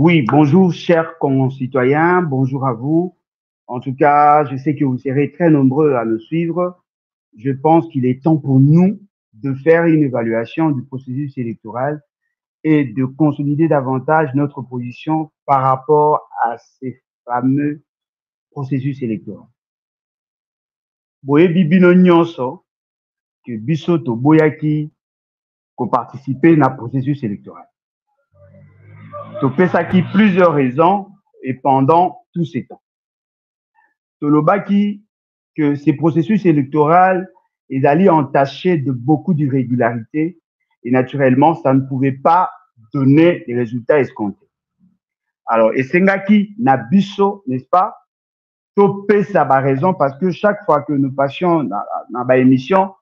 Oui, bonjour chers concitoyens, bonjour à vous. En tout cas, je sais que vous serez très nombreux à nous suivre. Je pense qu'il est temps pour nous de faire une évaluation du processus électoral et de consolider davantage notre position par rapport à ces fameux processus électoraux. Boyebi bino nyonso que biso toboyaki ko participer na processus électoral. Topesaki plusieurs raisons et pendant tout ces temps. Tolobaki que ces processus électoraux ils allaient entacher de beaucoup d'irrégularités et naturellement, ça ne pouvait pas donner les résultats escomptés. Alors, Esengaki Nabiso, n'est-ce pas? Topé ça va raison parce que chaque fois que nous passions dans la émission,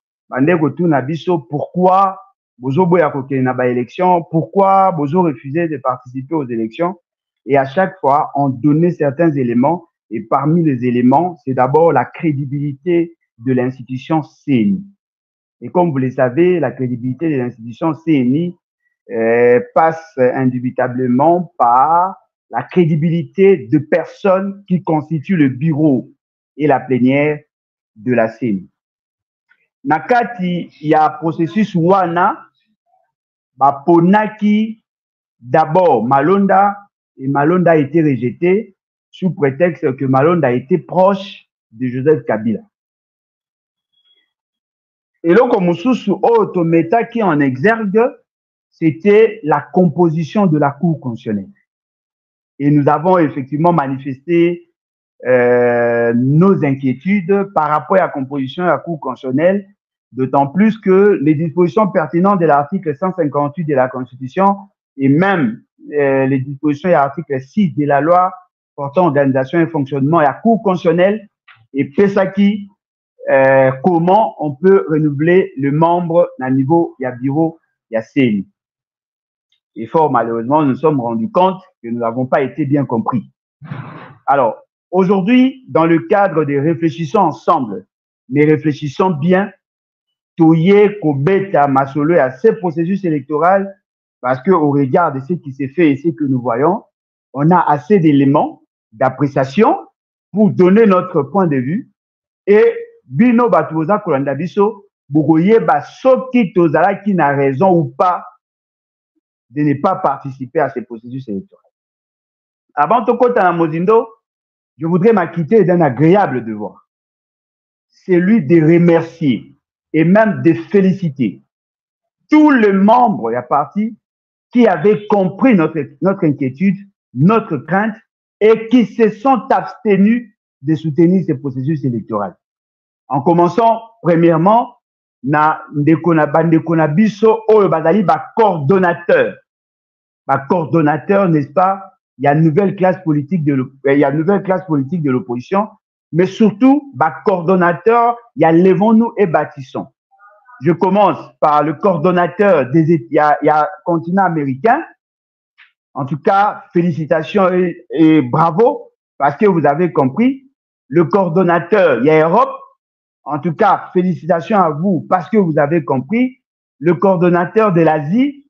pourquoi Bozo Boya Koke na élection, pourquoi Bozo refusait de participer aux élections? Et à chaque fois, on donnait certains éléments. Et parmi les éléments, c'est d'abord la crédibilité de l'institution CNI. Et comme vous le savez, la crédibilité de l'institution CNI passe indubitablement par la crédibilité de personnes qui constituent le bureau et la plénière de la CNI. Nakati, il y a un processus wana, ponaki d'abord Malonda, et Malonda a été rejeté sous prétexte que Malonda était proche de Joseph Kabila. Et donc, Moussousou Otometa qui en exergue, c'était la composition de la Cour constitutionnelle. Et nous avons effectivement manifesté nos inquiétudes par rapport à la composition de la Cour constitutionnelle, d'autant plus que les dispositions pertinentes de l'article 158 de la Constitution et même les dispositions de l'article 6 de la loi portant organisation et fonctionnement de la Cour constitutionnelle et Pesaki, comment on peut renouveler le membre à niveau il y a bureau, il y a CNI. Et fort malheureusement, nous nous sommes rendus compte que nous n'avons pas été bien compris. Alors, aujourd'hui, dans le cadre de réfléchissons ensemble, mais réfléchissons bien, Toye, Kobeta, Masolo à ces processus électoraux, parce qu'au regard de ce qui s'est fait et ce que nous voyons, on a assez d'éléments d'appréciation pour donner notre point de vue et bino batuoza kolanda biso bokoye ba soki tozala qui n'a raison ou pas de ne pas participer à ces processus électoraux. Avant de kota na mozindo, je voudrais m'acquitter d'un agréable devoir, celui de remercier et même de féliciter tous les membres de la partie qui avaient compris notre inquiétude, notre crainte et qui se sont abstenus de soutenir ces processus électoraux. En commençant, premièrement, na bandeko na biso oyo bazali ba coordonnateur, n'est-ce pas? Il y a une nouvelle classe politique de l'opposition, mais surtout ba coordonnateur, il y a Levons-nous et Bâtissons. Je commence par le coordonnateur il y a continent américain. En tout cas, félicitations et bravo parce que vous avez compris. Le coordonnateur, il y a Europe. En tout cas, félicitations à vous parce que vous avez compris. Le coordonnateur de l'Asie,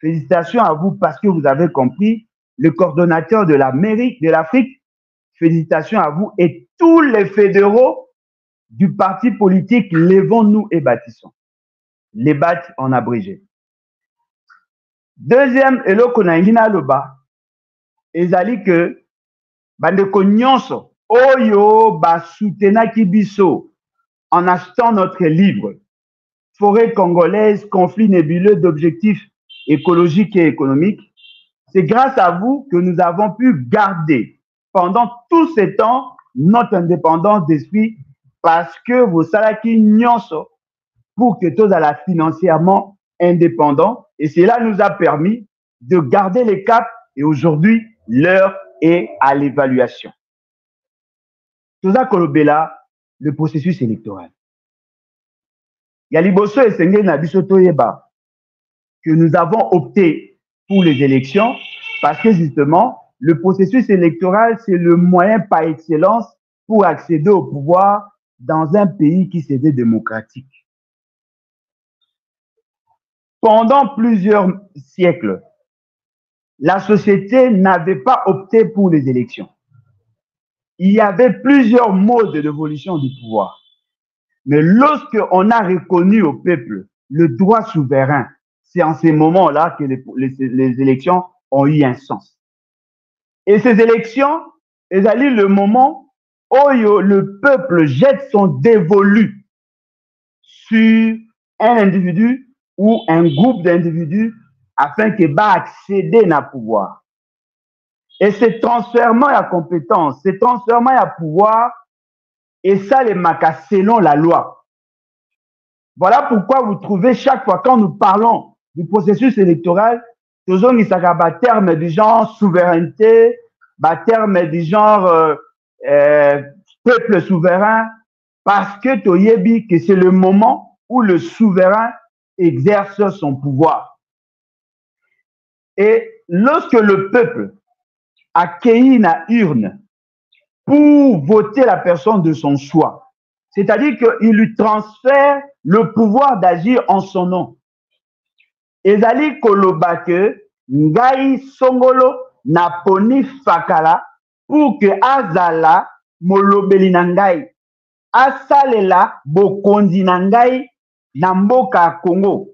félicitations à vous parce que vous avez compris. Le coordonnateur de l'Amérique, de l'Afrique, félicitations à vous et tous les fédéraux du parti politique Levons-nous et Bâtissons. Les BAT en abrégé. Deuxième, eloko na ngina loba, ezali que bandeko nyonso oyo ba soutenaki biso en achetant notre livre Forêt congolaise, conflit nébuleux d'objectifs écologiques et économiques. C'est grâce à vous que nous avons pu garder pendant tous ces temps notre indépendance d'esprit parce que vous salaki nyonso pour que tous à la financièrement indépendant et cela nous a permis de garder les caps et aujourd'hui l'heure est à l'évaluation. Toza kolobela le processus électoral. Yaliboso et Sengé Nabiso Toyeba que nous avons opté pour les élections parce que justement le processus électoral c'est le moyen par excellence pour accéder au pouvoir dans un pays qui se veut démocratique. Pendant plusieurs siècles, la société n'avait pas opté pour les élections. Il y avait plusieurs modes d'évolution du pouvoir. Mais lorsqu'on a reconnu au peuple le droit souverain, c'est en ces moments-là que les élections ont eu un sens. Et ces élections, elles allaient le moment où le peuple jette son dévolu sur un individu ou un groupe d'individus afin qu'il va accéder à pouvoir. Et ce transfert à compétence, ce transfert à pouvoir, et ça les marque selon la loi. Voilà pourquoi vous trouvez chaque fois quand nous parlons du processus électoral, toujours il s'agit d'un terme du genre souveraineté, d'un terme du genre peuple souverain, parce que toyebi que c'est le moment où le souverain exerce son pouvoir. Et lorsque le peuple accueillit la urne pour voter la personne de son choix, c'est-à-dire qu'il lui transfère le pouvoir d'agir en son nom. Ezali koloba que ngai songolo na poni fakala pour que azala molobeli na ngai asalela bokonzi na ngai na mboka Congo.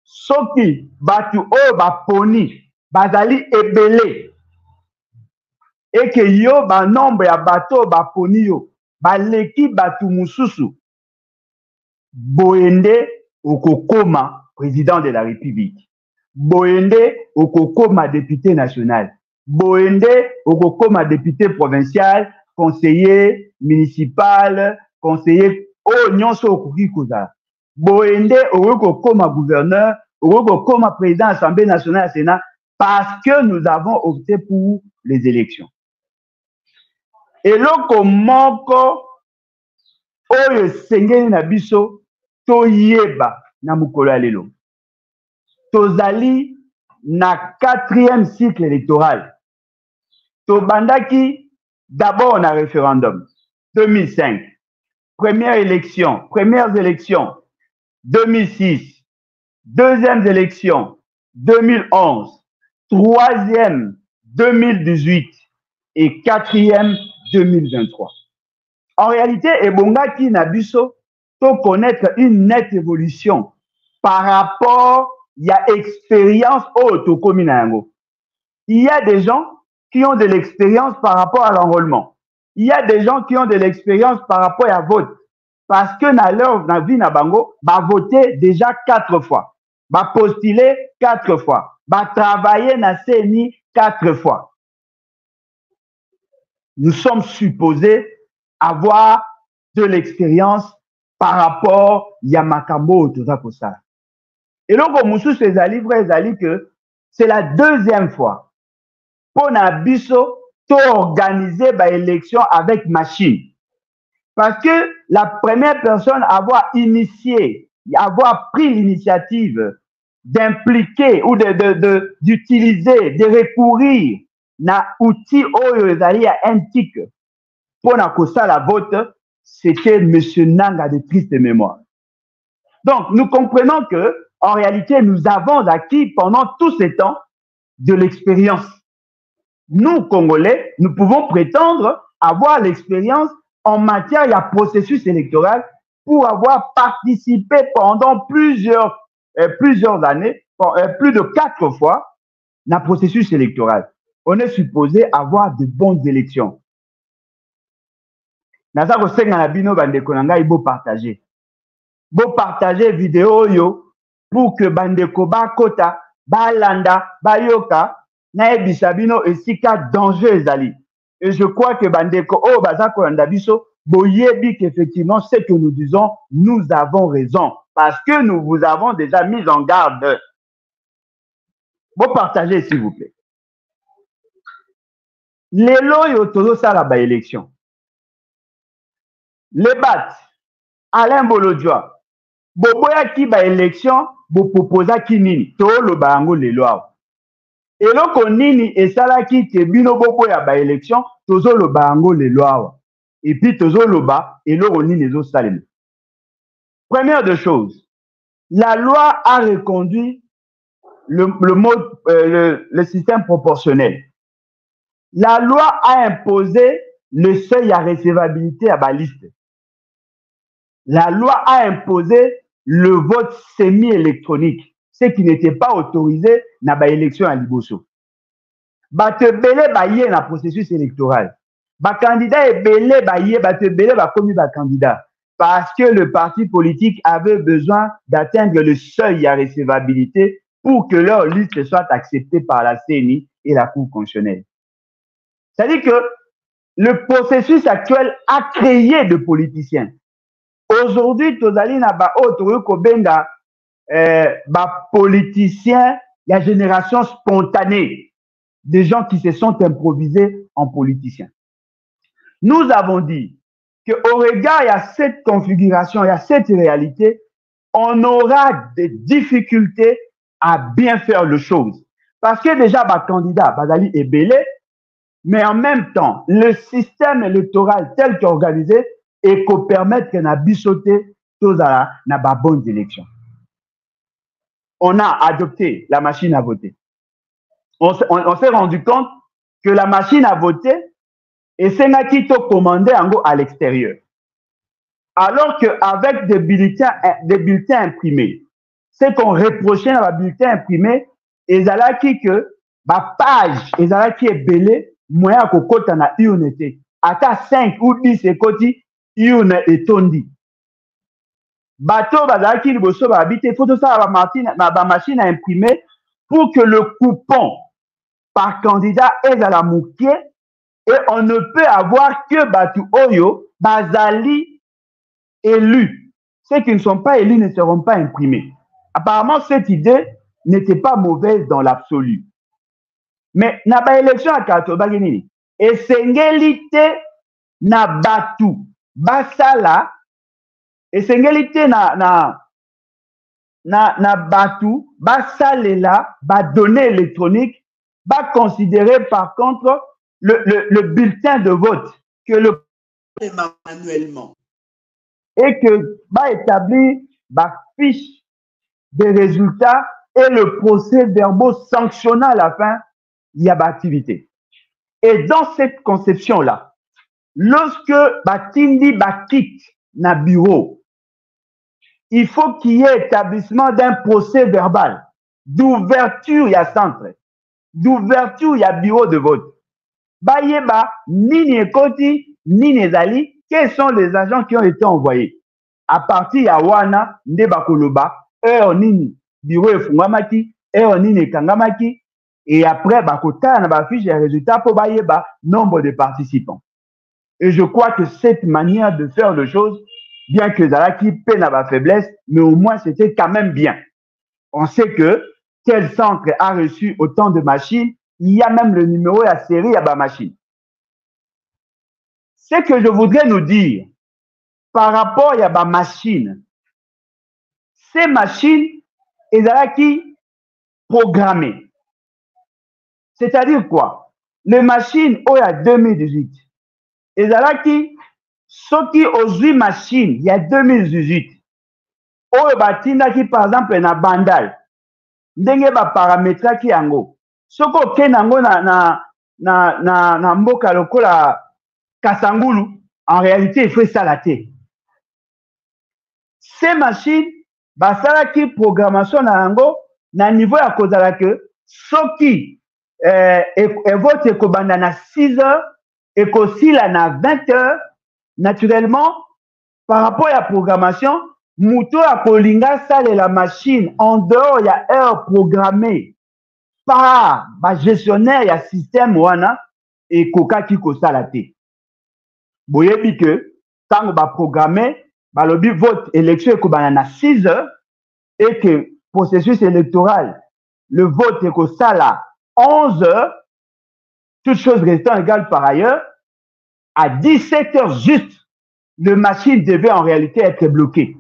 Soki batu oyo baponi bazali ebele et que yo ba nombre ya bato baponi yo baleki batu mususu boende okokoma président de la République, boende okokoma député national, boende okokoma député provincial, conseiller municipal, conseiller oyo nyonso okoki kozala, boende okokoma gouverneur, okokoma président de l'Assemblée nationale à Sénat, parce que nous avons opté pour les élections. Et loko moko oyo sengeli na biso toyeba na mukolo ya lelo. Tozali na 4e cycle électoral. Tobandaki d'abord na référendum 2005. Premières élections 2006. Deuxième élection 2011. Troisième 2018 et quatrième 2023. En réalité, ebongaki na biso to connaître une nette évolution par rapport à l'expérience autocommune. Il y a des gens qui ont de l'expérience par rapport à l'enrôlement. Il y a des gens qui ont de l'expérience par rapport à vote. Parce que dans leur vie na bango, ba voter déjà 4 fois. Ba postuler 4 fois. Ba travailler na CENI 4 fois. Nous sommes supposés avoir de l'expérience par rapport à makambo tout ça pour ça. Et donc Moussou ezali vrai ezali que c'est la 2e fois pour na biso to organiser ba élection avec machine. Parce que la première personne à avoir initié, avoir pris l'initiative d'impliquer ou d'utiliser, de recourir na outil oyo ezali ya antique pour na kosa la vote, c'était M. Nanga de triste mémoire. Donc, nous comprenons que, en réalité, nous avons acquis pendant tous ces temps de l'expérience. Nous, Congolais, nous pouvons prétendre avoir l'expérience en matière de processus électoral pour avoir participé pendant plusieurs années, plus de 4 fois, dans le processus électoral. On est supposé avoir de bonnes élections. Naza kosenga na bino bandeko na ngai bo partager vidéo yo pour que bandeko bakota balanda bayoka na ebisa bino esika danger ezali. Et je crois que bandeko o baza kolanda biso boyebi qu'effectivement ce que nous disons, nous avons raison parce que nous vous avons déjà mis en garde. Bo partager s'il vous plaît. Lelo yo tozo sala ba élection. Les BAT, Alain Bolodjoa, boboya ki ba élection, bo proposa ki nini, to lo ba yango lelo awa. Eloko nini esalaki ke bino boboya ba élection, tozo lo ba yango lelo awa. Et puis tozo lo ba, eloko nini ezo salema. Première de choses, la loi a reconduit le système proportionnel. La loi a imposé le seuil à recevabilité à la liste. La loi a imposé le vote semi-électronique, ce qui n'était pas autorisé dans l'élection à Liboso. Bato belé baye na processus électoral. Ba candidat est belé baye, bato belé ba commis ba candidat. Parce que le parti politique avait besoin d'atteindre le seuil à recevabilité pour que leur liste soit acceptée par la CENI et la Cour constitutionnelle. C'est-à-dire que le processus actuel a créé de politiciens. Aujourd'hui, tozali na ba oyo kobenga ba politiciens, la génération spontanée, des gens qui se sont improvisés en politiciens. Nous avons dit qu'au regard, il y a cette configuration, il y a cette réalité, on aura des difficultés à bien faire les choses. Parce que déjà, le candidat, Bazali est belé, mais en même temps, le système électoral tel qu'organisé et qu'on permette qu'on a bissoté tous à la bonne élection. On a adopté la machine à voter. On s'est rendu compte que la machine à voter est celle qui est commandée à l'extérieur. Alors qu'avec des bulletins imprimés, ce qu'on reprochait dans les bulletins imprimés, et là qui que la page, et là qui est belée, moyen que côté na unité, à 5 ou 10 et côté, une est tondi. Bateau bazala qui liboso ba habiter, faut tout ça la machine à imprimer pour que le coupon par candidat est à la moukier et on ne peut avoir que Batu Oyo, Bazali élus. Ceux qui ne sont pas élus ne seront pas imprimés. Apparemment, cette idée n'était pas mauvaise dans l'absolu. Mais na ba élection à Katobagini et sengelité na Batu Basala et sengelité na Batu Basalela ba données électroniques va considérer par contre le bulletin de vote que le manuellement et que va établir la fiche des résultats et le procès-verbal sanctionnant à la fin, il y a l'activité. Et dans cette conception-là, lorsque Batindi quitte na bureau, il faut qu'il y ait établissement d'un procès-verbal d'ouverture, il y a centre, d'ouverture, il y a bureau de vote. Bayeba, ni Nekoti, ni Nezali, quels sont les agents qui ont été envoyés? À partir de Wana, Ndebakoloba, Nini, bureau de Fungamaki, Nini Kangamaki, et après, Bakota, na fiche des résultats pour Bayeba, nombre de participants. Et je crois que cette manière de faire les choses, bien que Zalaki peine à la faiblesse, mais au moins c'était quand même bien. On sait que quel centre a reçu autant de machines, il y a même le numéro et la série à la machine. Ce que je voudrais nous dire par rapport à la machine, ces machines, elles sont qui programmées. C'est-à-dire quoi? Les machines, il y a 2018. Elles sont qui, ceux qui ont 8 machines, il y a 2018. Oyo batinda qui par exemple na bandal. Ndenge ba paramétra ki yango. Soko ke nango na mboka lokola Kasangulu, en réalité, il faut s'alater. Ces machines, basala ki programmation na yango, na niveau ya kozala que, soki, vote ekobanda na 6 heures, ekosila na 20 heures, naturellement, par rapport à la programmation, Mouto a kolinga sale la machine en dehors, il y a heure programmée par le gestionnaire, il y a système wana et koka ki kosalate. Boyebi que quand on va programmer, le but vote élection est na 6 heures et que processus électoral, le vote est kosala 11 heures, toutes choses restant égales par ailleurs, à 17 heures juste, le machine devait en réalité être bloqué.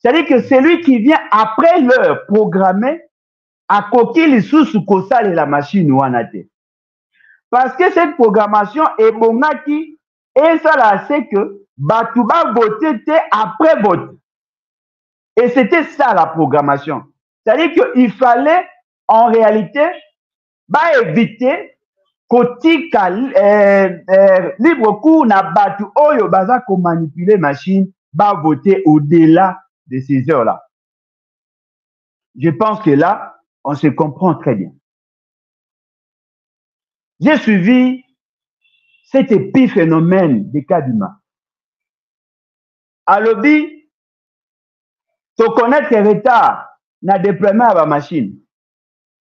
C'est-à-dire que celui qui vient après l'heure programmée, à coquille sous kosala et la machine ou anate. Parce que cette programmation est bongaki et ça là c'est que Batouba votait après vote. Et c'était ça la programmation. C'est-à-dire qu'il fallait, en réalité, éviter kotika libre cours na batu oyo baza ko manipuler machine, voter au-delà de ces heures-là. Je pense que là, on se comprend très bien. J'ai suivi cet épiphénomène des Kadima. À l'objet, tu connais tes retards na déploiement à la machine.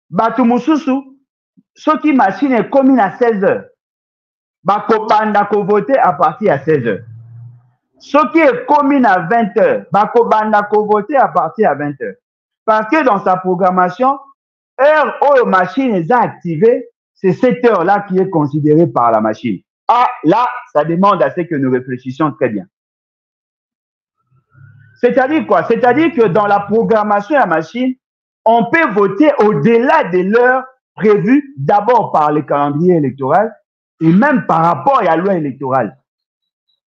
Batu mususu, ce qui machine est commis à 16 heures. Bakobanda ko voter à partir à 16 heures. Ce qui est commis à 20 heures, bakobanda ko voter à partir à 20 heures. Parce que dans sa programmation, heure où la machine est activée, c'est cette heure-là qui est considérée par la machine. Ah, là, ça demande à ce que nous réfléchissions très bien. C'est-à-dire quoi? C'est-à-dire que dans la programmation de la machine, on peut voter au-delà de l'heure prévue d'abord par le calendrier électoral et même par rapport à la loi électorale.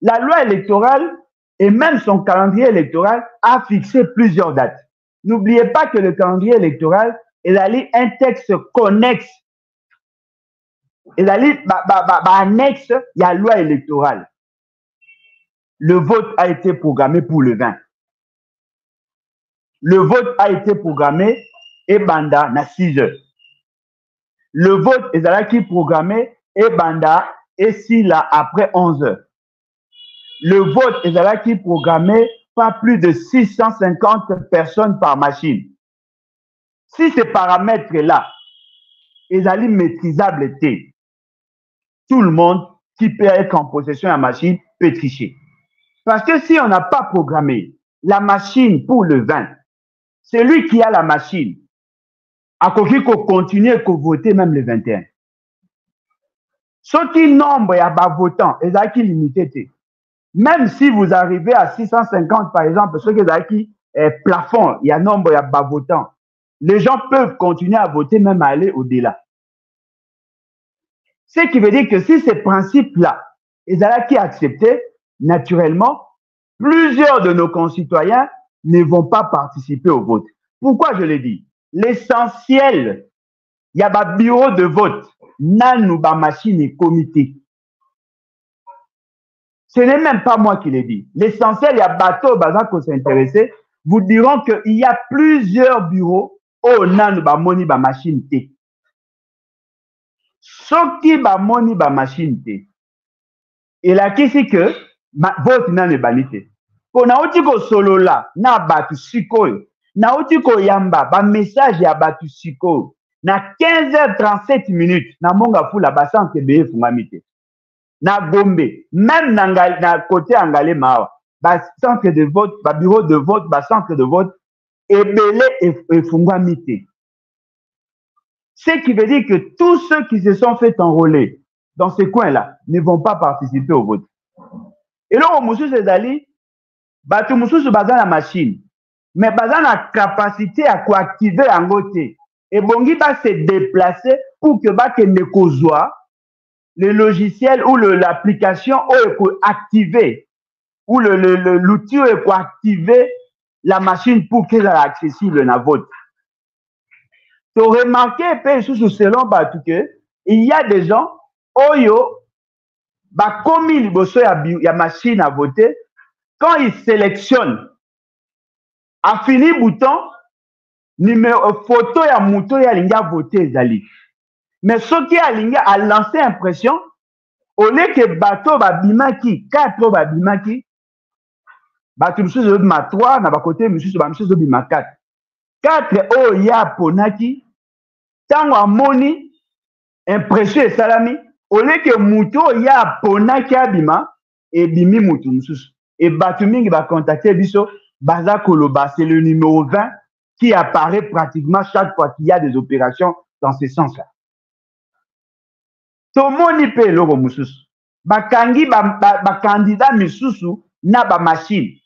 La loi électorale et même son calendrier électoral a fixé plusieurs dates. N'oubliez pas que le calendrier électoral est un texte connexe. Et annexe, il y a la loi électorale. Le vote a été programmé pour le 20. Le vote a été programmé et banda na 6 heures. Le vote est programmé et banda et si là après 11 heures. Le vote est programmé pas plus de 650 personnes par machine. Si ces paramètres-là, ils sont maîtrisables, tout le monde qui peut être en possession de la machine peut tricher. Parce que si on n'a pas programmé la machine pour le 20, celui qui a la machine a continuer à voter même le 21. Ce qui nombre de votants est limité. Même si vous arrivez à 650 par exemple, ce qui est plafond, il y a nombre de votants. Les gens peuvent continuer à voter même à aller au-delà. Ce qui veut dire que si ces principes-là, ils sont acceptés, naturellement, plusieurs de nos concitoyens ne vont pas participer au vote. Pourquoi je le dis? L'essentiel, il y a un bureau de vote, nanou ba machine et comité. Ce n'est même pas moi qui l'ai dit. L'essentiel, il y a bateau bazan qu'on s'intéresse, vous diront qu'il y a plusieurs bureaux au nanou ba moni ba machine té. Ce qui ba moni ba machine té. Et là, qui c'est que vote n'a ne banité. Pour na otiko solo là, na batu sikoyo. Na otiko yamba, ba message ya batu sikoyo. Na 15h37 minutes, na monga fula basante beye fungamite. Na Gombe, même na côté Angale Mawa, ba centre de vote, ba bureau de vote, ba centre de vote, ebele et fungamite. Ce qui veut dire que tous ceux qui se sont fait enrôler dans ces coins-là ne vont pas participer au vote. Et là, au Moussou Zali, batu Moussou bazan la machine, mais bazan la capacité à coactiver en côté. Et bongi va se déplacer pour que ba ke ne kozwa le logiciel ou l'application ou activer ou l'outil ou activer la machine pour qu'elle soit accessible dans vote. Tu as remarqué selon que il y a des gens oyo ba komi liboso ya machine à voter quand ils sélectionnent a fini bouton numéro photo ya muto ya linga voter ezali. Mais ce qui a lancé impression, au lieu que bateau babimaki, 4 babimaki, bateau monsieur ma 3, na ba côté monsieur bima 4. 4 o ya ponaki, tango amoni impression salami, au lieu que muto ya ponaki abima et bimi mutu monsieur. Et bateau mingi ba contacter biso, baza koloba, c'est le numéro 20 qui apparaît pratiquement chaque fois qu'il y a des opérations dans ce sens-là. Tomoni pe logo mususu. Bakangi ba candidat misusu na ba machine.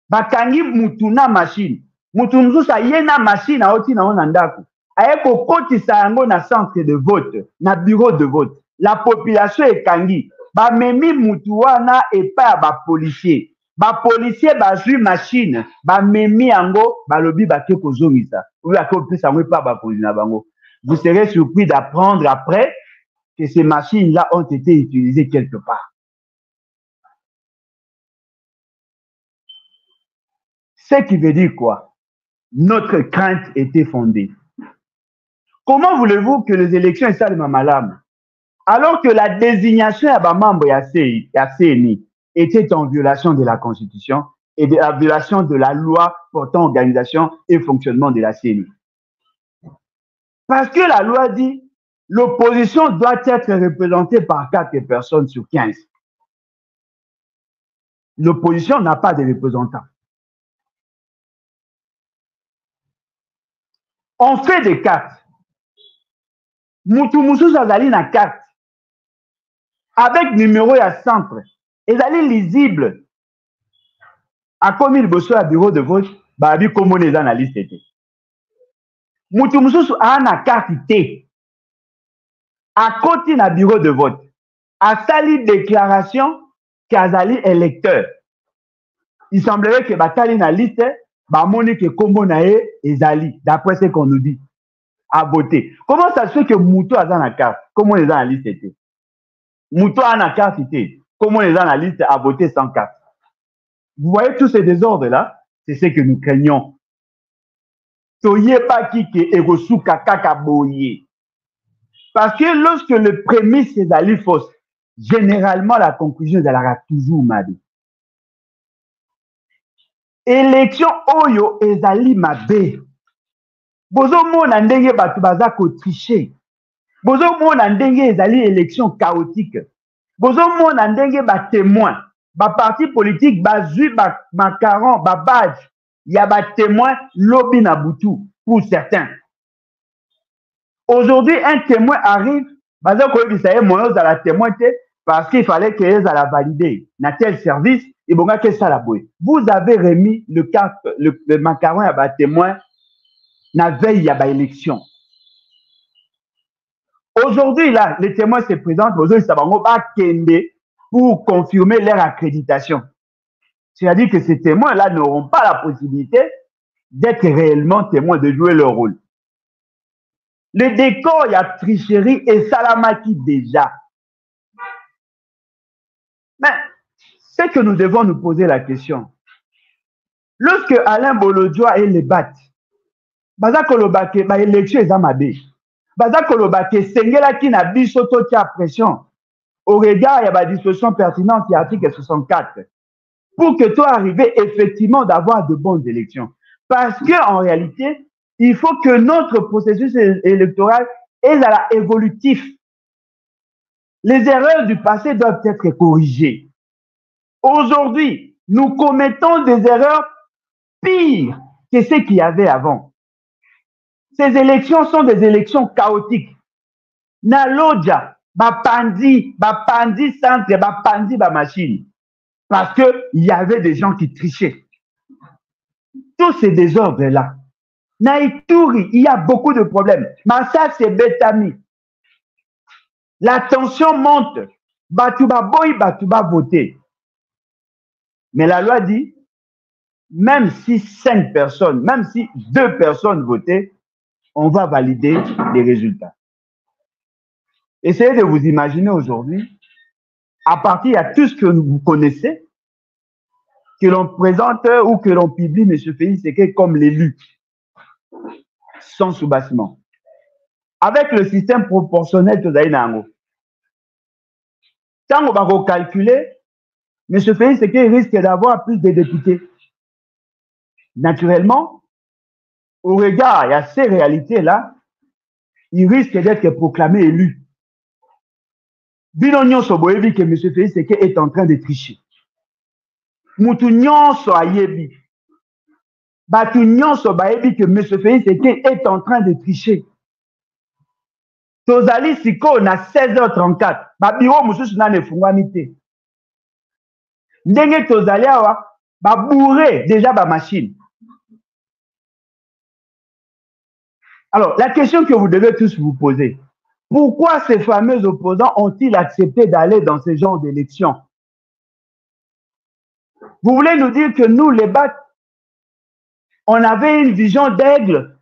Bakangi mutu na machine. Mutu mususu aye na machine a oti na ona ndako. Aye ko kotisa yango na centre de vote, na bureau de vote. La population ekangi. Ba memi mutu wana epa ba policier. ba policier bazui machine ba memi yango balobi bake kozongisa ou bake opesa yango pa bakonzi na bango. Vous serez surpris d'apprendre après que ces machines-là ont été utilisées quelque part. Ce qui veut dire quoi? Notre crainte était fondée. Comment voulez-vous que les élections soient de Mamalam alors que la désignation à membre à CNI était en violation de la Constitution et de la violation de la loi portant organisation et fonctionnement de la CNI? Parce que la loi dit l'opposition doit être représentée par 4 personnes sur 15. L'opposition n'a pas de représentants. On fait des cartes. Moutoumoussou Zazali na carte. Avec numéro à centre. Et d'aller lisible. À comme il bosse à bureau de vote, babi comme les analystes étaient. Moutoumoussou a na carte T. À côté na bureau de vote. À sali déclaration qu'Azali électeur. Il semblerait que Batali na liste, Bamoni que Kombo nae ezali, d'après ce qu'on nous dit, à voter. Comment ça se fait que Moutou a dans la carte? Comment les analystes étaient? Moutou a na carte était. Comment les analystes a voté sans carte? Vous voyez tous ces désordres-là? C'est ce que nous craignons. Toye pas qui que Erosuka Kakaboye. Parce que lorsque le prémisse est d'aller fausse, généralement la conclusion est toujours mabe. Élection oyo ezali mabe. Bozo mona ndenge batu baza ko tricher. Bozo mona ndenge ezali élection chaotique. Bozo mona ndenge ba témoin, ba parti politique bazui ba macaron, ba badge, ya ba témoin lobby na butu pour certains. Aujourd'hui un témoin arrive, baza ko bisaye moyo za la témoin parce qu'il fallait qu'ils la valider na tel service. Et bon, qu'est-ce que ça la boue? Vous avez remis le macaron à bas témoin la veille à bas élection. Aujourd'hui, là, les témoins se présentent, aujourd'hui, ça va pour confirmer leur accréditation. C'est-à-dire que ces témoins-là n'auront pas la possibilité d'être réellement témoins, de jouer leur rôle. Le décor, il y a tricherie et salamaki déjà. Mais, c'est que nous devons nous poser la question. Lorsque Alain Bolodjoa et les bat, baza kolobake ba élection ezamabe. Baza kolobake sengela ki na biso to tia pression au regard il y a ba disposition pertinente qui article 64 pour que toi arriver effectivement d'avoir de bonnes élections. Parce que en réalité, il faut que notre processus électoral est à la évolutif. Les erreurs du passé doivent être corrigées. Aujourd'hui, nous commettons des erreurs pires que ce qu'il y avait avant. Ces élections sont des élections chaotiques. Naloja, bapandi centre, bapandi machine. Parce qu'il y avait des gens qui trichaient. Tous ces désordres-là. Naïtouri, il y a beaucoup de problèmes. Mais ça, c'est Betami. La tension monte. Batouba boy, batouba voter. Mais la loi dit, même si 5 personnes, même si 2 personnes votaient, on va valider les résultats. Essayez de vous imaginer aujourd'hui, à partir de tout ce que vous connaissez, que l'on présente ou que l'on publie M. Félix Tshisekedi comme l'élu, sans soubassement. Avec le système proportionnel de Zaïnango. Quand on va calculer, M. Félix Tshisekedi risque d'avoir plus de députés. Naturellement, au regard, il y a ces réalités-là, il risque d'être proclamé élu. Binonyon Soboyebi que M. Félix Tshisekedi est en train de tricher. Moutounyon Soayebi. Batounyon Sobayebi que M. Félix Tshisekedi est en train de tricher. Tozali Siko na 16h34. Babiro Moussous na ne fungwamite. Ndenge Tozali awa, babourré déjà ba machine. Alors, la question que vous devez tous vous poser, pourquoi ces fameux opposants ont-ils accepté d'aller dans ce genre d'élection? Vous voulez nous dire que nous, les BAC, on avait une vision d'aigle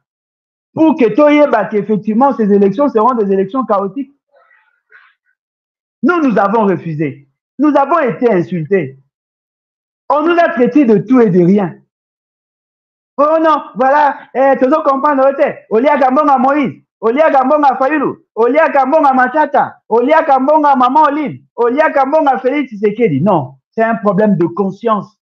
pour que Toyeba, qu'effectivement ces élections seront des élections chaotiques? Nous avons refusé. Nous avons été insultés. On nous a traités de tout et de rien. Oh non, voilà, tu dois comprendre, Olia Gambonga Moïse, Olia Gambonga Fayulu, Olia Gambonga Matata, Olia Gambonga Maman Oline, Olia Gambonga Félix Tshisekedi. Non, c'est un problème de conscience.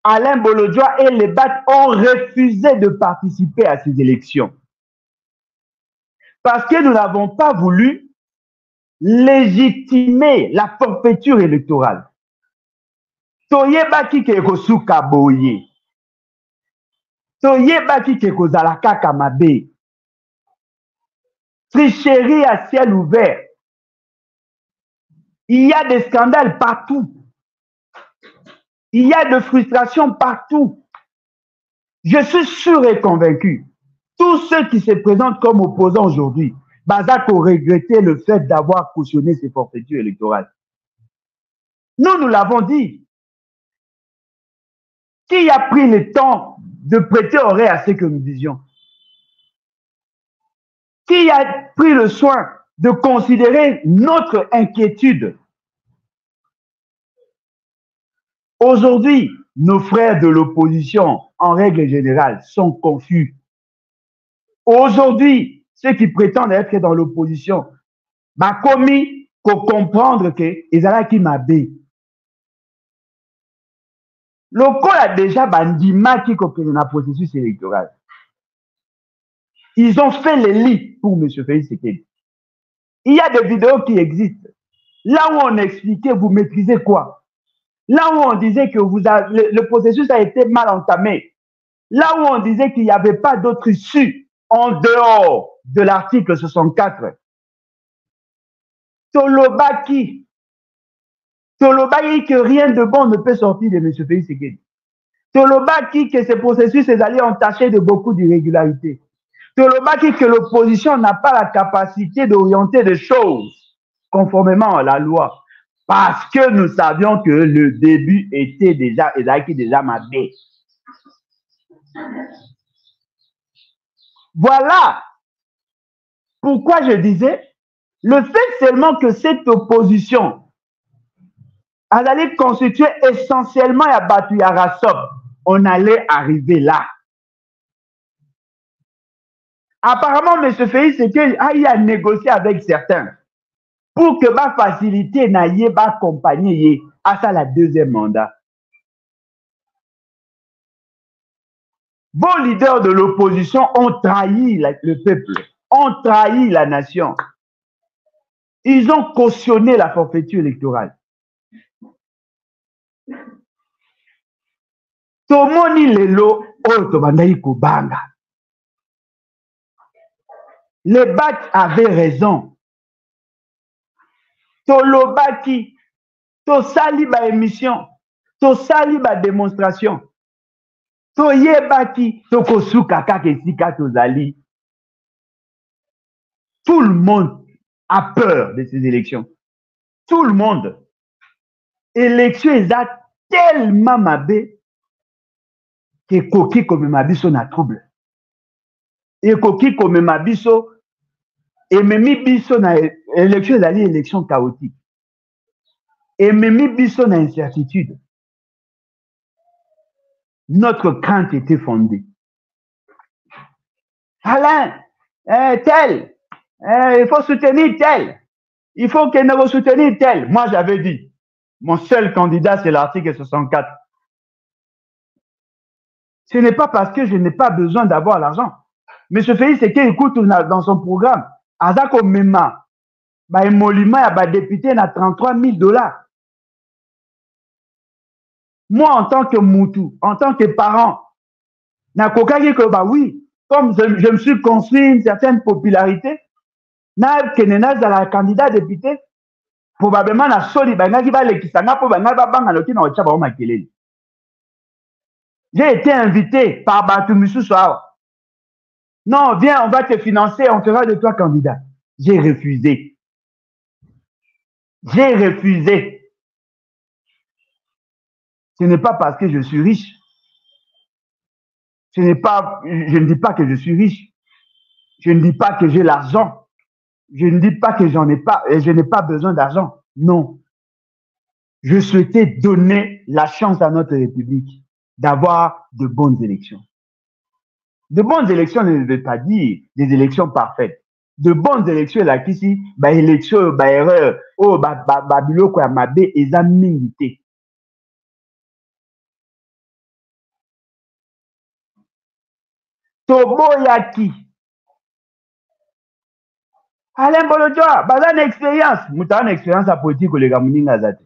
Alain Bolodjoa et les BAC ont refusé de participer à ces élections. Parce que nous n'avons pas voulu légitimer la forfaiture électorale. Toyebaki ke kosuka boye. Toyebaki ke kozala kaka mabe. Tricherie à ciel ouvert. Il y a des scandales partout. Il y a de frustration partout. Je suis sûr et convaincu. Tous ceux qui se présentent comme opposants aujourd'hui, Bazak ont regretté le fait d'avoir cautionné ces forfaitures électorales. Nous l'avons dit. Qui a pris le temps de prêter oreille à ce que nous disions? Qui a pris le soin de considérer notre inquiétude? Aujourd'hui, nos frères de l'opposition, en règle générale, sont confus. Aujourd'hui, ceux qui prétendent être dans l'opposition, bah, commis pour comprendre que Ezalaki Mabé. Le col a déjà bandima qui comprend le processus électoral. Ils ont fait les lits pour M. Félix Tshisekedi. Il y a des vidéos qui existent. Là où on expliquait, vous maîtrisez quoi? Là où on disait que le processus a été mal entamé. Là où on disait qu'il n'y avait pas d'autre issue en dehors de l'article 64. Tolobaki que rien de bon ne peut sortir de M. Félix Tshisekedi. Tolobaki que ce processus est allé entaché de beaucoup d'irrégularités. Tolobaki que l'opposition n'a pas la capacité d'orienter des choses conformément à la loi. Parce que nous savions que le début était déjà mabé. Voilà pourquoi je disais, le fait seulement que cette opposition allait constituer essentiellement à Batu Yarasop, on allait arriver là. Apparemment, M. Félix Tshisekedi a négocié avec certains pour que ma facilité n'aille pas accompagner à ça la deuxième mandat. Vos leaders de l'opposition ont trahi le peuple, ont trahi la nation. Ils ont cautionné la forfaiture électorale. Tomoni lelo otobandai kubanga. Les BAC avaient raison. Tolobaki, tosali ba émission, tosali ba démonstration, toyebaki, tokosuka kakesika tozali. Tout le monde a peur de ces élections. Tout le monde. Élection est tellement mabé que koki comme mabiso na trouble. Et koki comme mabiso et memi biso na élection est élection chaotique. Et memi biso na incertitude. Notre crainte était fondée. Alain, tel, il faut soutenir tel. Il faut que nous soutenions tel. Moi, j'avais dit, mon seul candidat, c'est l'article 64. Ce n'est pas parce que je n'ai pas besoin d'avoir l'argent. M. Félix Tshisekedi écoute dans son programme, Azako Mema, bah, émolument, bah, député, na 33 000 $. Moi, en tant que Moutou, en tant que parent, na kokaki que, bah oui, comme je me suis construit une certaine popularité, na kenena à la candidat député, probablement na soli, bah, na kiba lekisanga, pour bah, na banga loki na ochaba oma kelele. J'ai été invité par Batu Missousoa. Non, viens, on va te financer, on fera de toi candidat. J'ai refusé. J'ai refusé. Ce n'est pas parce que je suis riche. Je ne dis pas que je suis riche. Je ne dis pas que j'ai l'argent. Je ne dis pas que j'en ai pas et je n'ai pas besoin d'argent. Non. Je souhaitais donner la chance à notre République d'avoir de bonnes élections. De bonnes élections ne veut pas dire des élections parfaites. De bonnes élections là qu'ici, élection, erreur, biloko ya mabe eza mingi te. Toboyaki. Alain Bolodjoa, baza na expérience. Muta na expérience à politique kolega muninga zate.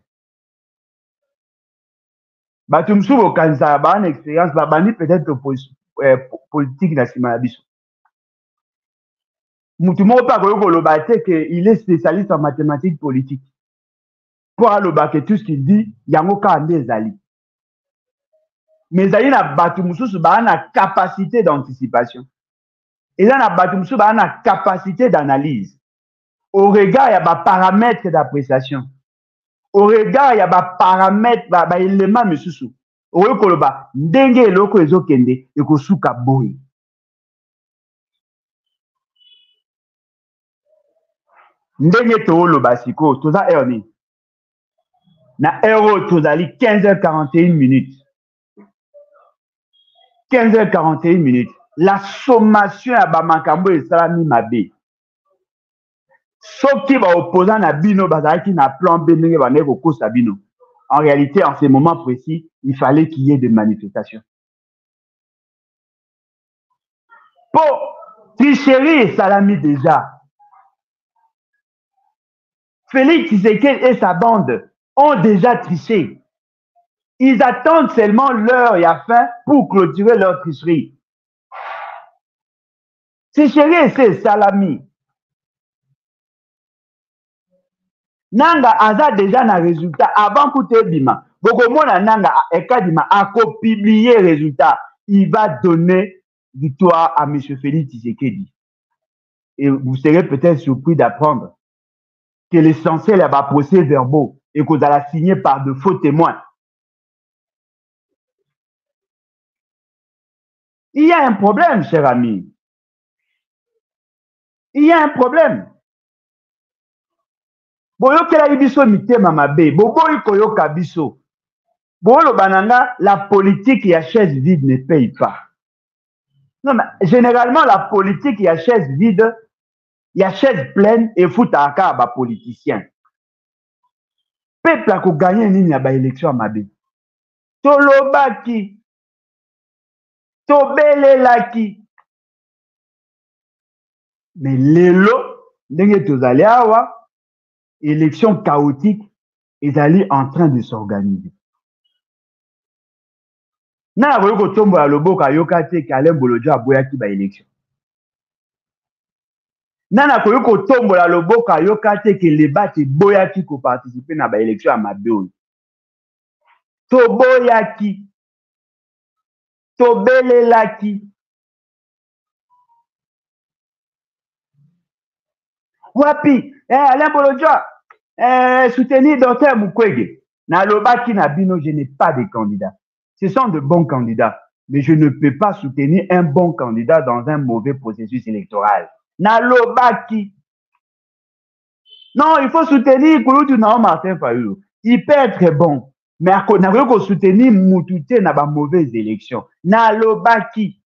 Bato mususu bokanisa baza na expérience babandi peut-être politique na nsima na biso. Mutu moko mpe akoki koloba te que il est spécialiste en mathématiques politiques. Pour aloba que tout ce qu'il dit yango kaka nde ezali. Mais ezali na bato mususu baza na capacité d'anticipation. Eza na bato mususu baza na capacité d'analyse. Au regard ya paramètres d'appréciation. Au regard ya paramètres éléments misusu. Oyo koloba ndenge eloko ezokende ekosuka boye. Ndenge tooloba siko toza erni. Na euro tozali 15h41 minutes. 15h41 minutes. La sommation ya bamakambo esalami mabe. Soki ba opposant na bino bazalaki na plan B ndenge bandeki kokosa bino. En réalité, en ce moment précis, il fallait qu'il y ait des manifestations. Pour tricherie esalami déjà. Félix Tshisekedi et sa bande ont déjà triché. Ils attendent seulement l'heure et la fin pour clôturer leur tricherie. Tricherie, c'est salami. Nanga aza déjà na résultat avant pour te bima. Bokomona Nanga ekadima ako publier résultat. Il va donner victoire à M. Félix Tshisekedi. Et vous serez peut-être surpris d'apprendre que l'essentiel est procès verbaux et qu'on a signé par de faux témoins. Il y a un problème, cher ami. Il y a un problème. Boyokela biso mitema mabe, boboyi koyoka biso. Bolo bananga, la politique et la chaise vide ne paye pas. Non, mais généralement, la politique et la chaise vide, il y a chaise pleine et fout à ba politicien. Peuple a gagné une élection à mabe. Tolobaki. Tobelelaki. Mais lelo, ndenge tozali awa, élection chaotique, ils allaient en train de s'organiser. Na koyoko tombo ya loboka yokate Alain Bolodjoa aboyaki ba élection. Na koyoko tombo ya loboka yokate ke lebate boyaki ko participer na ba élection à mabe. To boyaki. To belelaki. Wapi, Alain Bolodjoa, soutenir Dr Mukwege. Na lobaki na bino, je n'ai pas de candidats. Ce sont de bons candidats, mais je ne peux pas soutenir un bon candidat dans un mauvais processus électoral. Na lobaki. Non, il faut soutenir Kouloutou Nao Martin Fayulu. Il peut être bon, mais on a soutenir Moutouté na ba mauvaise élection. Na lobaki.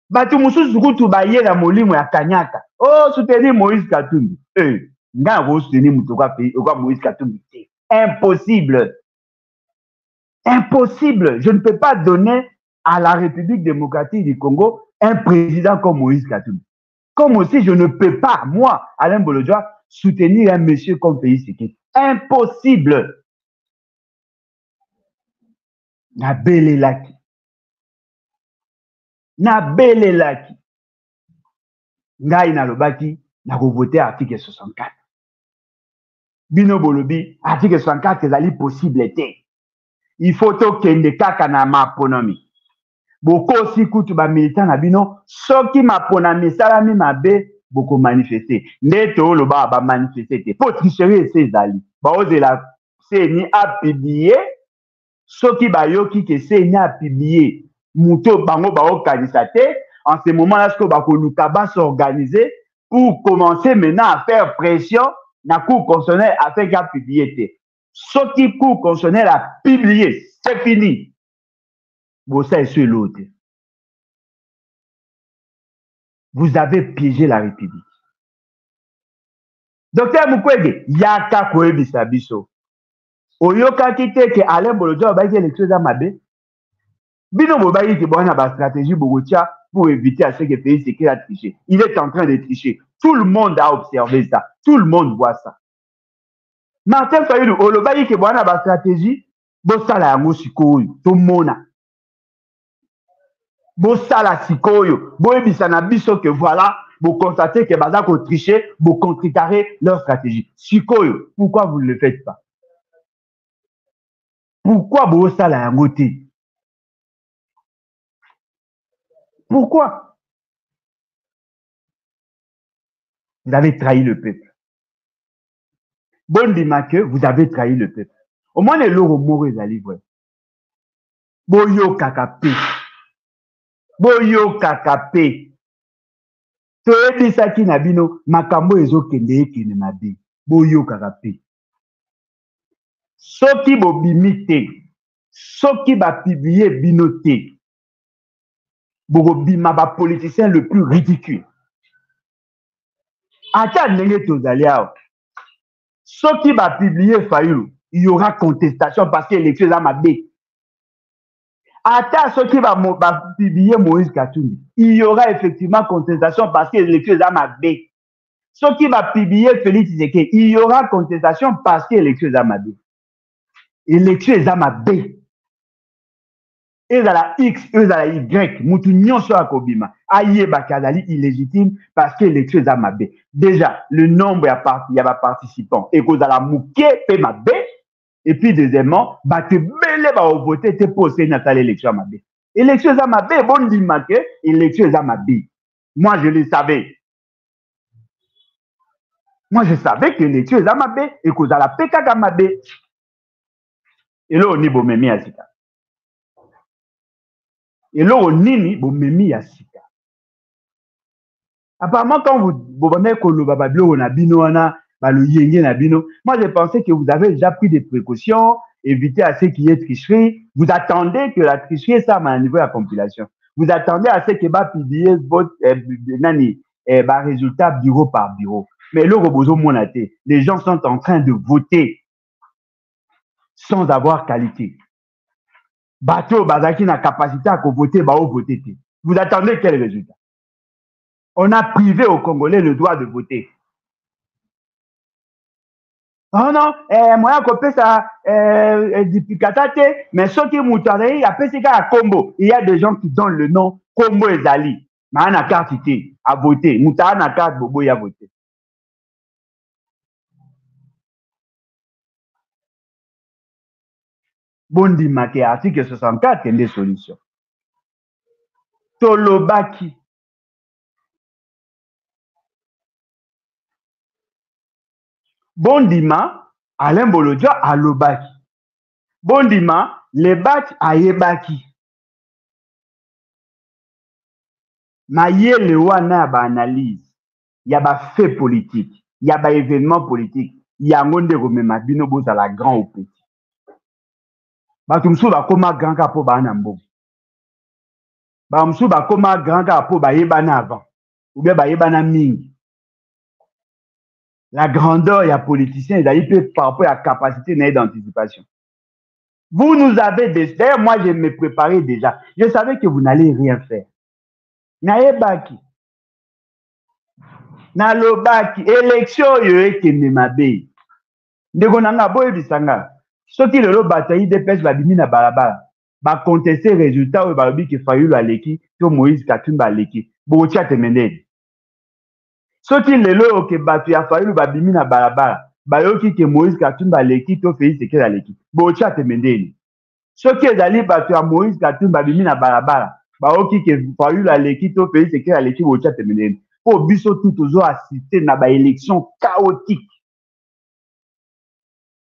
Batu mususu kutu baye na molimo ya Kanyaka. Oh, soutenir Moïse Katumbi. Nga go soutenir mutoka pays, Moïse Katumbi. Impossible. Impossible. Je ne peux pas donner à la République démocratique du Congo un président comme Moïse Katumbi. Comme aussi, je ne peux pas, moi, Alain Bolodjoa, soutenir un monsieur comme Félix Tshisekedi. Impossible. Na belelaki. Na belelaki. Ngai na lobaki, na voter article 64. Bino bolobi, article 64 ezali possible te. Il faut tokende kaka na maponomi. Boko si kutu ba militant na bino, soki maponomi salami mabe, boko manifester. Ndeto loba ba manifester te. Po tricherie se ezali. Ba ozela seni a publié soki bayoki ke seni a publié muto bango baokanisa te, en ce moment-là, ce que bakoluka va s'organiser pour commencer maintenant à faire pression na cour constitutionnelle afin qu'a publié te. Soki cour constitutionnelle a publié, c'est fini. Bon, ça est sur l'autre. Vous avez piégé la République. Docteur Mukwege, yaka koyebisa biso. Oyokaki te ke Alain Bolodja obaki élection za mabe. Bino bobaki ke bona ba stratégie bokotia pour éviter à ce que pays sécurité a triché. Il est en train de tricher. Tout le monde a observé ça. Tout le monde voit ça. Martin Fayulu olobaki ke bona ba stratégie bosala yango sikoyo tomona. Bosala sikoyo boyebisa na biso que voilà. Vous constatez que Baza ko tricher, vous contrecarrer leur stratégie. Sikoyo, pourquoi vous ne le faites pas? Pourquoi vous ça la ngoté? Pourquoi? Vous avez trahi le peuple. Bon dima que vous avez trahi le peuple. Au moins les loro morés à livre. Boyo kakape. Boyo kakape. Toyebisaki na bino makambo ezokende ekene na bi boyokaka pe soki bobimi te soki bapublie bino te bokobima bapoliticien le plus ridicule ata ndenge tozali awa soki bapublie Fayulu il y aura contestation parce que élection eza mabe. Ata soki bapublie Moïse Katumbi, il y aura effectivement contestation parce que l'élection est à ma B. Soki bapublie Félix Tshisekedi, il y aura contestation parce que l'élection est à ma B. L'élection est à ma B. Et à la X, et à la Y, mutu nyonso akobima. Aye bakadali illégitime parce que l'élection est à ma B. Déjà, le nombre il y a participants et cause à la mouké pe ma B. Et puis, deuxièmement, te belé va voter te poser dans l'élection à ma B. Élection à ma B, bon dit marqué, élection à ma B. Moi, je le savais. Moi, je savais que l'élection à ma B et cause à la PK à ma B. Et là, on est bon, memi à sika. Et là, on est bon, memi à sika. Apparemment, quand vous venez que le babablo, on a bino, moi, je pensais que vous avez déjà pris des précautions, éviter à ce qu'il y ait tricherie. Vous attendez que la tricherie, ça, à niveau de la compilation. Vous attendez à ce que va publier votre résultat bureau par bureau. Mais le robozo monaté, les gens sont en train de voter sans avoir qualité. Bateau, bazaki n'a capacité à voter, voter. Vous attendez quel résultat? On a privé aux Congolais le droit de voter. Oh non, moi, je ça, mais ce qui est à Combo, il y a des gens qui donnent le nom Combo Ezali. Mais on a carte à voter. Moutara na carte Bobo y a voté. Bondi Maké, article 64, il y a des solutions. Tolobaki. Bondima, Alain Bolodja, alobaki. Bondima, les baki, ayebaki. Na ye le wana ba analyse. Il y a ba fait politique. Il y a ba événement politique. Il y a un monde remema bino boza la grand ou petit. Batumsu ba koma grand ka po ba nambo. Ba msu ba koma grand ka po ba yebana avant. Ou bien ba yebana mingi. La grandeur, il y a politiciens, ils peut par rapport à la capacité d'anticipation. Vous nous avez d'ailleurs, moi, je me préparais déjà. Je savais que vous n'allez rien faire. Naebaki. Nalobaki. Élection, yoye kene mabe. Ndeko nanga boye bisanga. Soki lelo bataille DPS babimi na barabara. Ba contester résultat ou ba lobi ke Fayulu aleki, to Moïse Katumbi aleki. Bo tia temendeli. Soki lelo ke batu ya Fayulu babimi na barabara, bayoki ke Moïse Katumbi aleki to Félix Tshisekedi aleki. Bo tia temendeli. Soki ezali batu ya Moïse Katumbi babimi na barabara, bayoki ke Fayulu aleki to Félix Tshisekedi aleki bo tia temendeli. Po biso tout toujours assister na ba élection chaotique.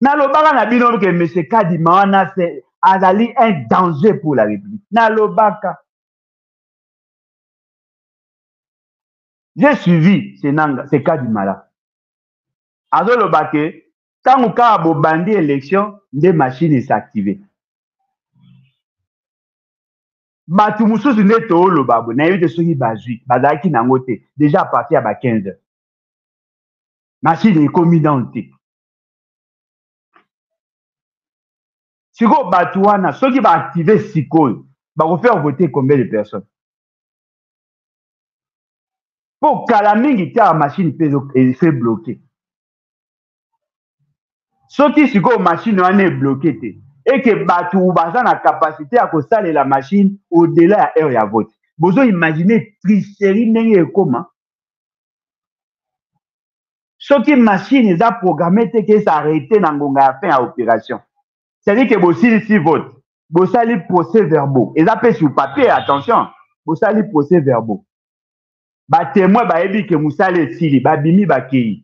Na lobaka na bino ke M. Kadima wana azali un danger pour la République. Nalobaka. J'ai suivi ce cas du Mala. Azolobake, tant que ka bobandi élection, des machines s'activer. Batu mususu nde oloba bo na yebi te soki bazwi bazalaki nango te déjà à partir ya ba 15 heures. Machine ekomi dans te. Sikoyo batu wana soki baactive sikoyo bakofaire voter combien de personnes? Po kala mingi te ya machine mpe efe bloqué. Soki sikoyo machine wana ebloqué te et que batu baza na capacité ya kosalela machine au-delà ya heure ya vote. Bozo imaginer tricherie ndenge ekoma. Soki machine eza programmé te ke s'arrêter na ngonga ya fin ya opération. C'est-à-dire que bosilisi vote, bosali procès verbaux. Eza pe sur papier, attention, bosali procès verbaux. Ba témoin bayebi ke musala esili, babimi bakei.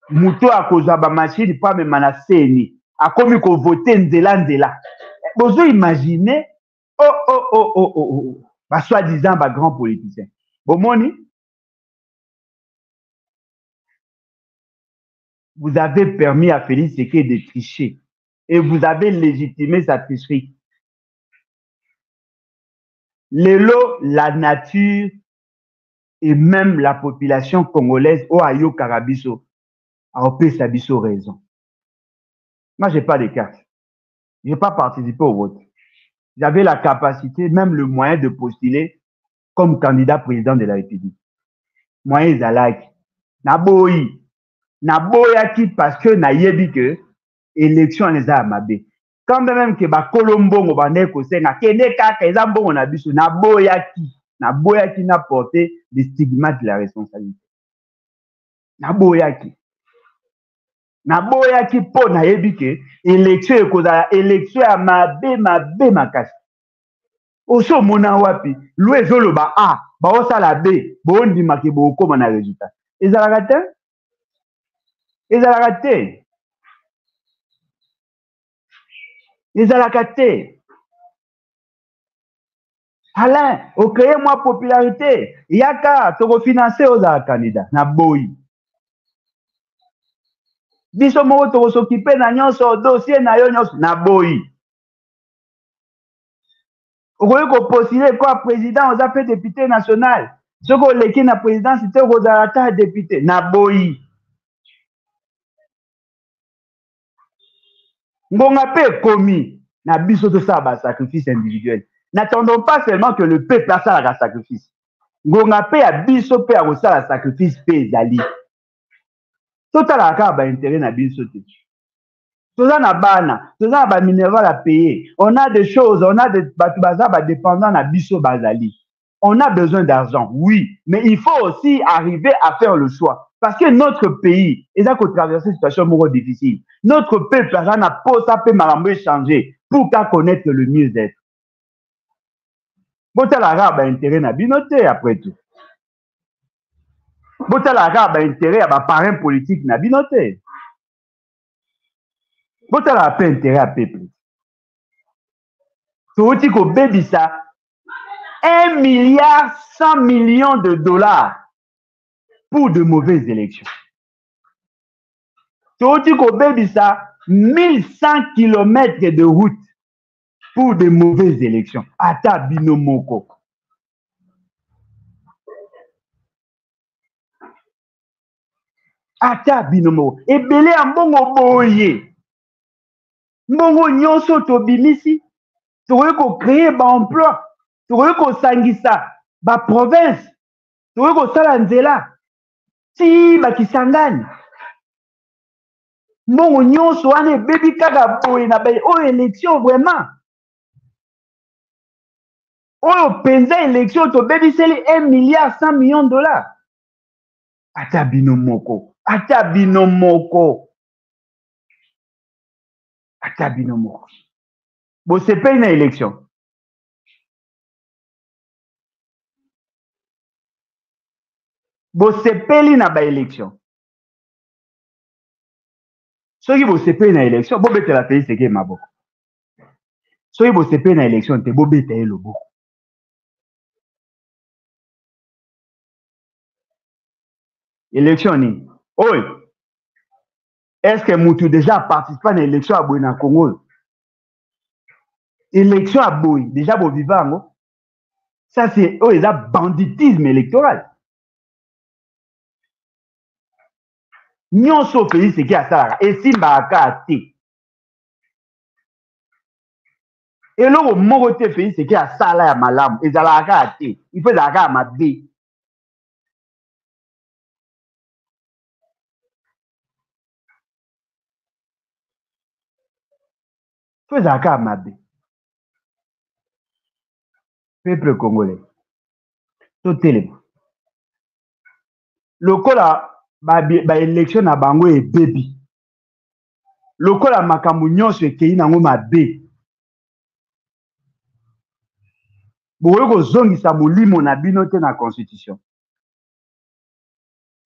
Muto akozwa ba machine pa mema na seni. Akomi ko voter nzela. Bozo imaginer ba soi-disant ba grand politicien. Bomoni, vous avez permis à Félix Tshisekedi de tricher et vous avez légitimé sa tricherie. Lelo, la nature et même la population congolaise au Ayo Karabiso a opé sa biso raison. Moi, je n'ai pas de carte. Je n'ai pas participé au vote. J'avais la capacité, même le moyen de postuler comme candidat président de la République. Moyen Zalaki. Naboyaki parce que nayebi que élection les a amabé. Quand même que ba Kolombongo bande ko senga kende kaka eza mbongo na biso naboyaki na porter les stigmates de la responsabilité. Naboyaki po nayebi que élection ekozala élection ya mabe makasi. Oso mona wapi lwe zoloba a ba osala b bo ndima ke bo koma na résultat. Ezalaka te. Alain, au créer moi popularité, yaka to financer aux candidats na boyi. Biso moko to s'occuper na nyonso dossier na yo nyonso na boyi. Okoki ko postuler quoi président oza pe député national. Soko leki na présidence te kozala ta député na boyi. Ngonga pe komi na biso to sa ba sacrifice individuel. N'attendons pas seulement que le peuple fasse la sacrifice. Ngonga pe ya biso pe ya kosala sacrifice pe ezali. Totala ka ba intérêt na biso te. Toza na bana, toza na ba minerval à payer. On a des choses, on a des batu baza ba dépendant na biso bazali. On a besoin d'argent, oui, mais il faut aussi arriver à faire le choix. Parce que notre pays, ils ont traversé une situation beaucoup difficile. Notre peuple n'a pas ça peut m'arranger changer pour qu'à connaître le mieux-être. Botala ba intérêt na binoté après tout. Botala ba intérêt à ba parrain politique na binoté. Botala pas intérêt à peuple. Toti ko bebisa 1,1 milliard de dollars pour de mauvaises élections. Toti ko bebisa 1100 km de route pour de mauvaises élections. Ata binomoko. Ata binomoko. Ebele ya mbongo boye. Mbongo nyonso tobimisi. Tokoki ko créer ba emploi. Tokoki ko sangisa ba province. Tokoki ko sala nzela. Ti bakisangani. Mbongo nyonso wana ebebi kaka boye na baye oyo élection vraiment. Oyo penza élection tobebiseli 1,1 milliard de dollars. Ata binomoko. Ata binomoko. Ata binomoko. Bo sepeli na élection. Bo sepeli na ba élection. Soki bo sepeli na élection, bo betela pays seke maboko. soki bosepe na élection te bobeta ye loboko. Élection nini oyo est-ce que mutu déjà participe na élection aboye na Congo? Élection aboye déjà boviva yango. Ça c'est oyo eza banditisme électoral. Nyonso Félix Tshisekedi asalaka esimbaka te. Eloko moko te Félix Tshisekedi asala ya malamu ezalaka te. Il faut ezalaka ya mabe. Il faut ezalaka ya mabe. Peuple congolais totelema lokola baélection na bango ebebi, lokola makambo nyonso ekei nango mabe, bokoki kozongisa molimo na bino te na constitution.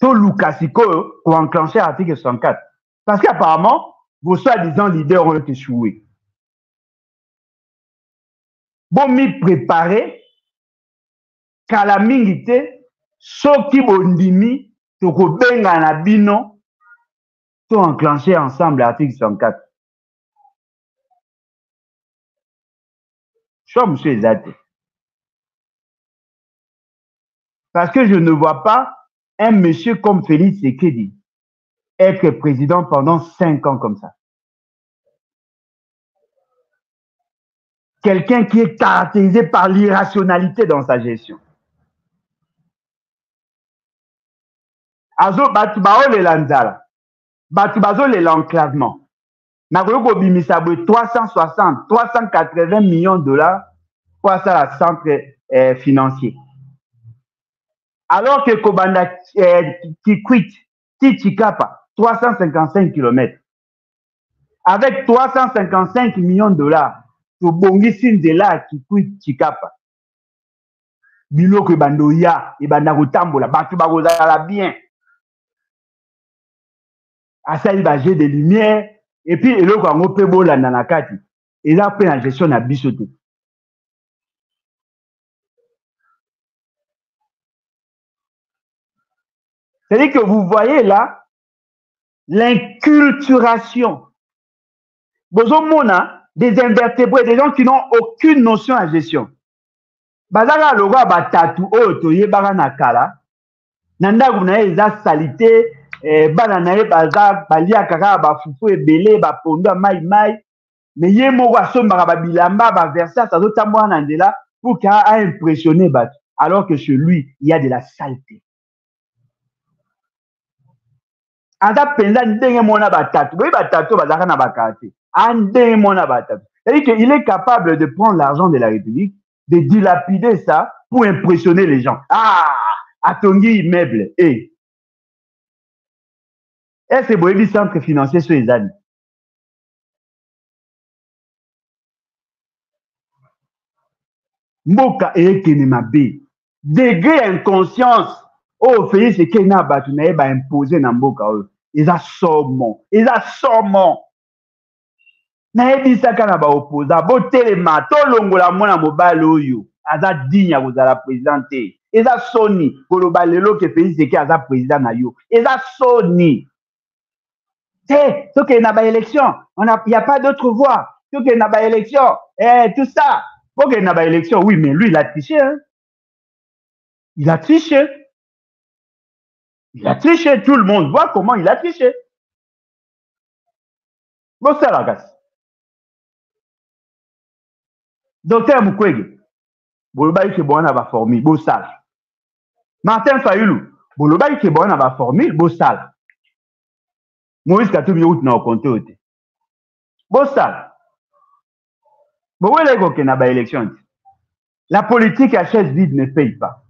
Toluka sikoyo koenclencher article 64 parce qu'apparemment vos soi-disant leaders ont échoué. Bon mi préparer kala mingi te soki bondimi tokobenga na bino to enclencher ensemble l'article 64. Choix monsieur Ezate. Parce que je ne vois pas un monsieur comme Félix Tshisekedi être président pendant 5 ans comme ça. Quelqu'un qui est caractérisé par l'irrationalité dans sa gestion. Azo batu baolela nzala, batu bazolela enclavement. Nakoki kobimisa boye 380 millions de dollars pour asala centre financier. Alors que Kobanda Kikwit, Tichikapa, 355 km. Avec 355 millions de dollars, tobongisi nzela Kikwit Chikapa. Biloko bandoya ebanda kotambola, batu bakozala bien. Asali ba jet de lumière et puis eloko yango pe bolanda na kati eza pe na gestion na biso te. C'est-à-dire que vous voyez là l'inculturation. Bozomona des invertébrés, des gens qui n'ont aucune notion en gestion. Bazaka logo batatu oyo toyebaka na kala na ndako na ye eza salité. Bana na ye baza baliaka kaka bafufu ebele bapondo ya mai mais ye moko asombaka babilamba baversa azotambola na nzela pour qu'il a impressionné bato alors que chez lui il y a de la saleté. Aza penza ndenge mona batatu boye batatu bazaka na bakara te ndenge mona batatu. C'est-à-dire qu'il est capable de prendre l'argent de la République, de dilapider ça pour impressionner les gens. Atongi immeuble est-ce que boyebi centre financier so ezali? Mboka ekene mabe. Degré inconscience oyo Félix Tshisekedi na bato na ye baimpose na mboka oyo eza somo, eza somo. Nayebisaka na baopposa botelema tolongola mwana mobali oyo aza digne ya kozala président te. Eza soni koloba lelo ke Félix Tshisekedi aza président na yo. Eza soni. Soki na baélection, il n'y a pas d'autre voie. Soki na baélection, tout ça. Ok, na baélection, oui, mais lui, il a triché. Hein? Il a triché. Il a triché. Tout le monde voit comment il a triché. Bon, ça, la casse. Docteur Mukwege, boloba ke bona ba formule, bo sala. Martin Fayulu, boloba ke bona ba formule, bo sala. Moïse Katumbi out na okonte ote. Bo sala. Bo wele ko ke na ba élection. La politique à chaise vide ne paye pas.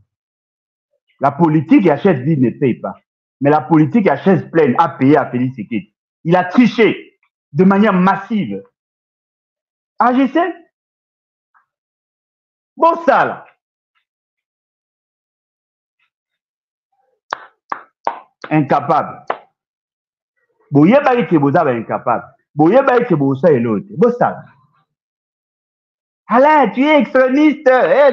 La politique à chaise vide ne paye pas. Mais la politique à chaise pleine a payé à Félix Tshisekedi. Il a triché de manière massive. Je sais. Bon, ça là. Incapable. Boye ba ke boza ba incapable. Boye ba ke boza elote. Bon, ça. Alain, tu es extrémiste,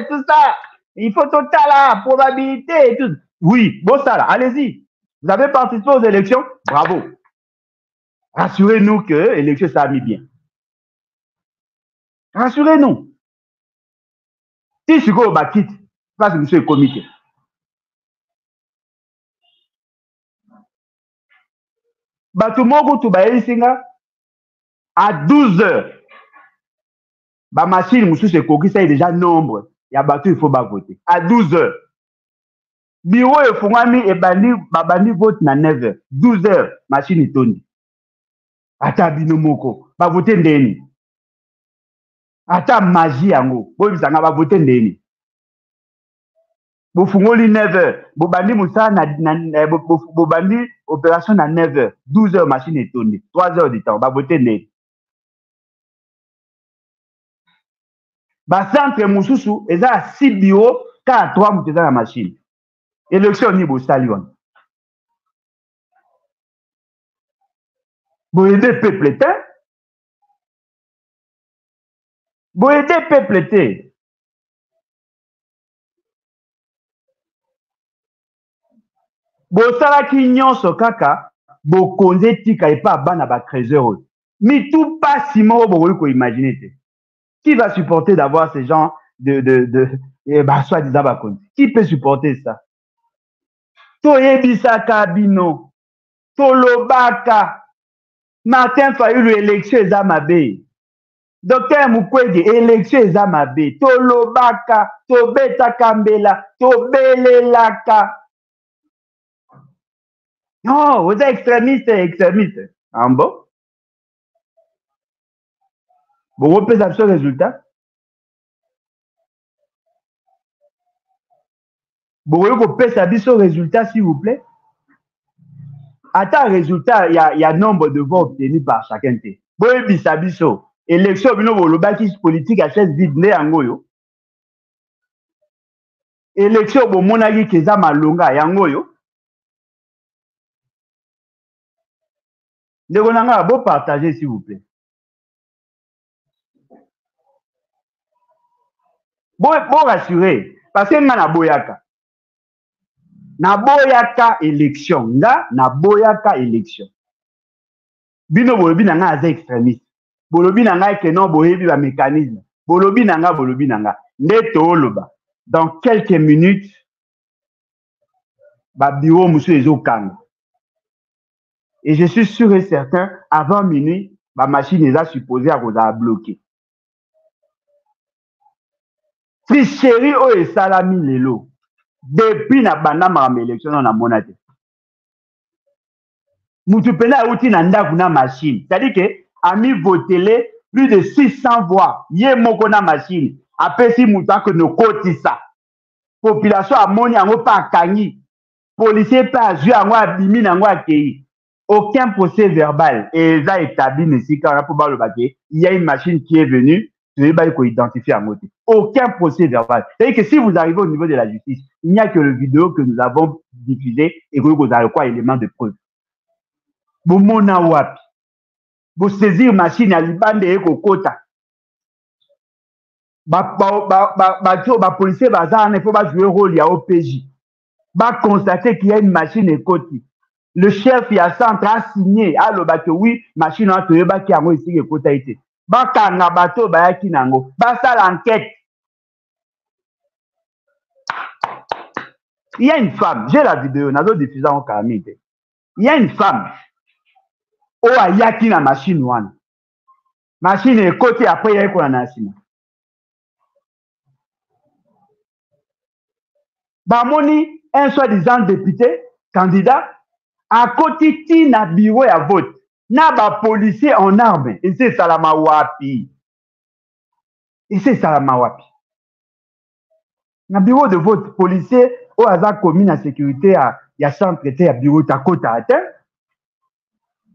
tout ça. Il faut total la probabilité et tout. Oui, bon ça là, allez-y. Vous avez participé aux élections, bravo. Rassurez-nous que l'élection ça a mis bien. Rassurez-nous. Si je go au quitte, parce que monsieur est comité. Bato moko to bayesinga à 12 heures. Ba machine mususu ekoki ça est déjà nombre. Ya bato il faut ba voter. À 12 heures. Bureau efungwami ebandi babandi vote na 9 heures. 12 heures machine itondi. Ata bino moko ba voter ndeni. Ata magie yango. Bo bisanga ba voter ndeni. Bofungoli 9 heures. Bobandi musa na bobandi opération na 9 heures. 12 heures machine etondi. 3 heures de temps ba voter ndeni. Ba centre mususu eza 6 bureaux ka 3 mutu eza na machine. Élection ni bosali wana. Boyede peuple te. Boyede peuple te. Bosalaki nyonso kaka bokonze tika epa bana ba trésor. Mais tout pas si moko bokoki ko imaginer te. Qui va supporter d'avoir ces gens soi-disant bakonzi? Qui peut supporter ça? Toyebisaka bino. Tolobaka. Martin Fayulu élection eza mabe. Docteur Mukwege élection eza mabe. Tolobaka, tobetaka mbela, tobelelaka. Non, vous êtes extrémiste. En bon? Vous reprenez ce résultat? Vous reprenez ce résultat, s'il vous plaît? À ta résultat, il y a nombre de voix obtenus par chacun. Boye bisabiso. Élection, bino bolobaki politique à chaise vide ne yango yo. Élection, bomonaki keza malonga yango yo. Ndeko nanga bo partager s'il vous plaît. Bo rassurer parce que nga na boyaka. Na boyaka élection, nga na boyaka élection. Bino bolobi nanga aza extrémiste. Bolobi nanga ke non boyebi ba mécanisme. Bolobi nanga. Nde toloba. Dans quelques minutes, ba bureau musu ezokanga. Et je suis sûr et certain, avant minuit, ma machine est supposée à bloquer. Tricherie o esalami lelo. Depuis na banda ma élection na monate. Mutu pena outi na ndaku na machine. C'est-à-dire que ami votelé plus de 600 voix. Yé moko na machine. Apesi muta que no kotisa. Population amoni ango pa kangi. Policier pa azui ango abimi nango akei. Aucun procès verbal. Et ça établi ici quand on a il y a une machine qui est venue, tu ne vas pas identifier à moitié. Aucun procès verbal. C'est-à-dire que si vous arrivez au niveau de la justice, il n'y a que le vidéo que nous avons diffusé et que vous avez quoi élément de preuve. Vous mona wapi. Vous saisir machine à l'ibande et kokota. Policier bazar ne faut pas jouer rôle il y a OPJ. Constater qu'il y a une machine et côté. Le chef il y a centre a signé aloba que oui machine a toyeba ki yango ici ke kota ite bakanga bato bayaki nango basala enquête. Il y a une femme, j'ai la vidéo nazo diffuser en kamite. Il y a une femme o ayaki na machine wana machine e côté après il y a ko na sima bamoni un soi-disant député candidat à côté ti na bureau ya vote na ba policier en armes et c'est salama wapi na bureau de vote policier o aza commis na sécurité ya centre te ya bureau ta kota ate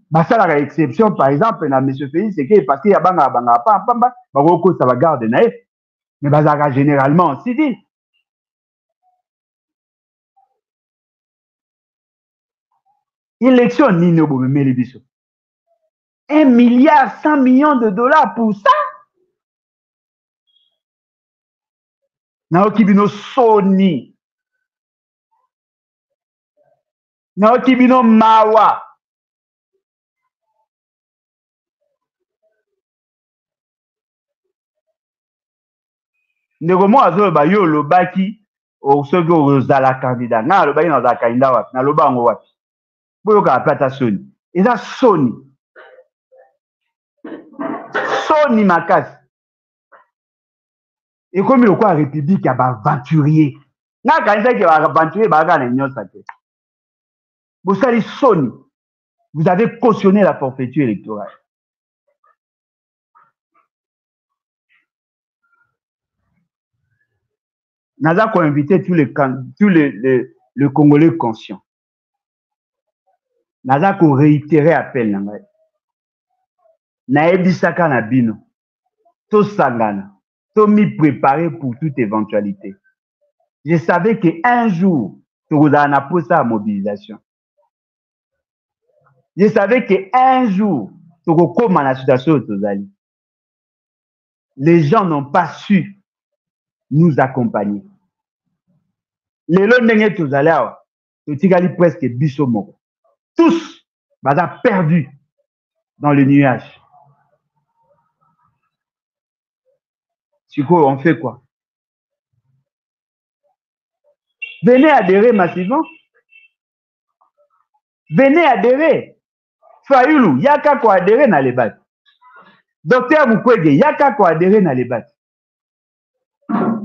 basalaka exception par exemple na monsieur Félix Sekei parce qu'il y a banga pamba bakokosa bagarde na ye mais bazalaka généralement en civil. Élection nini obomemeli biso 1 milliard 100 millions de dollars pour ça. naoki bino soni, naoki bino mawa. Ndeko mo azoloba yo olobaki soki ozala candidat nga alobaki nazala candidat wapi naloba yango wapi boyoka pe ata soni eza soni soni makasi ekomi lokola république ya baaventurier nga kanisaki baaventurier bazaka na nyonso te bosali soni. Vous avez cautionné la forfaiture électorale. Naza ko inviter tous les Congolais conscients. Naza ko réitérer appel na ngai. Naebisaka na bino. To sangana. To mi préparer pour toute éventualité. Je savais qu'un jour, tu auras na posa à mobilisation. Je savais qu'un jour, tu auras comme la situation de Tozali. Les gens n'ont pas su nous accompagner. Les londres Tozali, tu presque biso moko. Tous, baza perdus dans le nuage. On fait quoi? Venez adhérer massivement. Venez adhérer. Fayulu, yaka ko adhérer na les battes. Docteur Mukwege, yaka ko adhérer na les battes.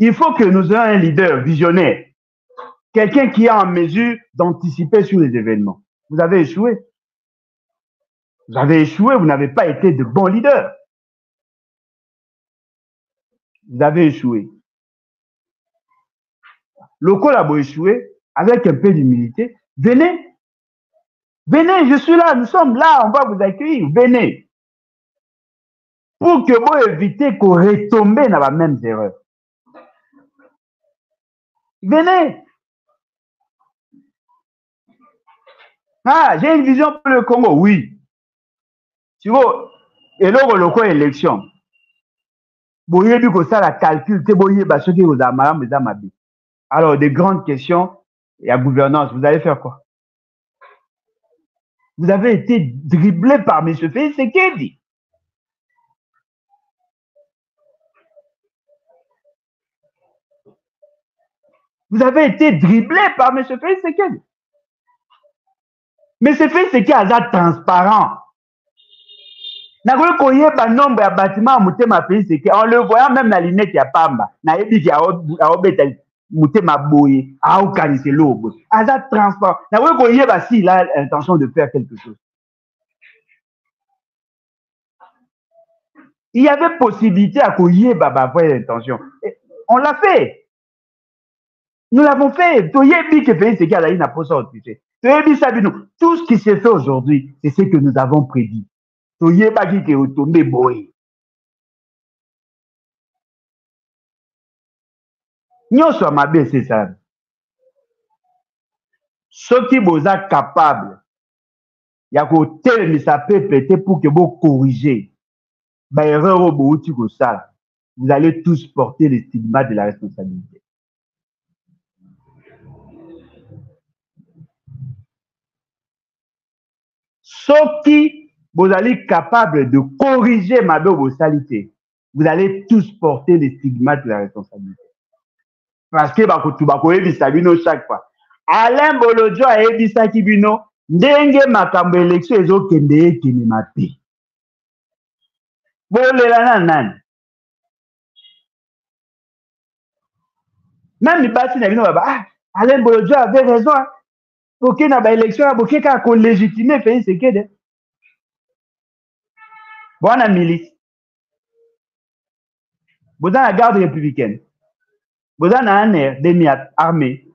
Il faut que nous ayons un leader visionnaire. Quelqu'un qui est en mesure d'anticiper sur les événements. Vous avez échoué. Vous avez échoué, vous n'avez pas été de bons leaders. Vous avez échoué. Le col a échoué, avec un peu d'humilité. Venez. Venez, je suis là, nous sommes là, on va vous accueillir. Venez. Pour que vous évitez qu'on retombe dans la même erreur. Venez. Ah, j'ai une vision pour le Congo, oui. Tu vois, et là, le coup élection. Boye du ça la calcul, te boye ba ce qui vous a madame les amabi. Alors, des grandes questions, et à gouvernance, vous allez faire quoi? Vous avez été dribblé par M. Félix Tshisekedi. Vous avez été dribblé par M. Félix Tshisekedi. Mais c'est fait ce qui est transparent. En le voyant même la lunette ya pamba, na ebi ki aobeta mutema boye, aokanise lobo. Aza transparent. Na we koye ba si il a l'intention de faire quelque chose. Il y avait possibilité à koye baba avoir l'intention. On l'a fait. Nous l'avons fait. Toyebi que fait ce qui a la na posa otise. Toyebi sabino. Tout ce qui s'est fait aujourd'hui, c'est ce que nous avons prédit. Toyebaki ke otombe boye. Nyonso mabe c'est ça. Ceux qui vous êtes capables, il y a que tel ça peut péter pour que vous corrigez. Bah erreur au bout de ça, vous allez tous porter le stigma de la responsabilité. Ceux qui vous allez capables de corriger ma vos saletés, vous allez tous porter le stigma de la responsabilité. Parce que chaque fois. Alain Bolodjo a ebisa kibino ndenge makambo élection ezokende kinema te. Bolela nani? Même les bâtis na bino baba Alain Bolodjo avait raison. Ok na ba élection boké ka ko légitimer Félix Tshisekedi. Bonne milice. Vous avez la garde républicaine. Vous avez un air demi-armé.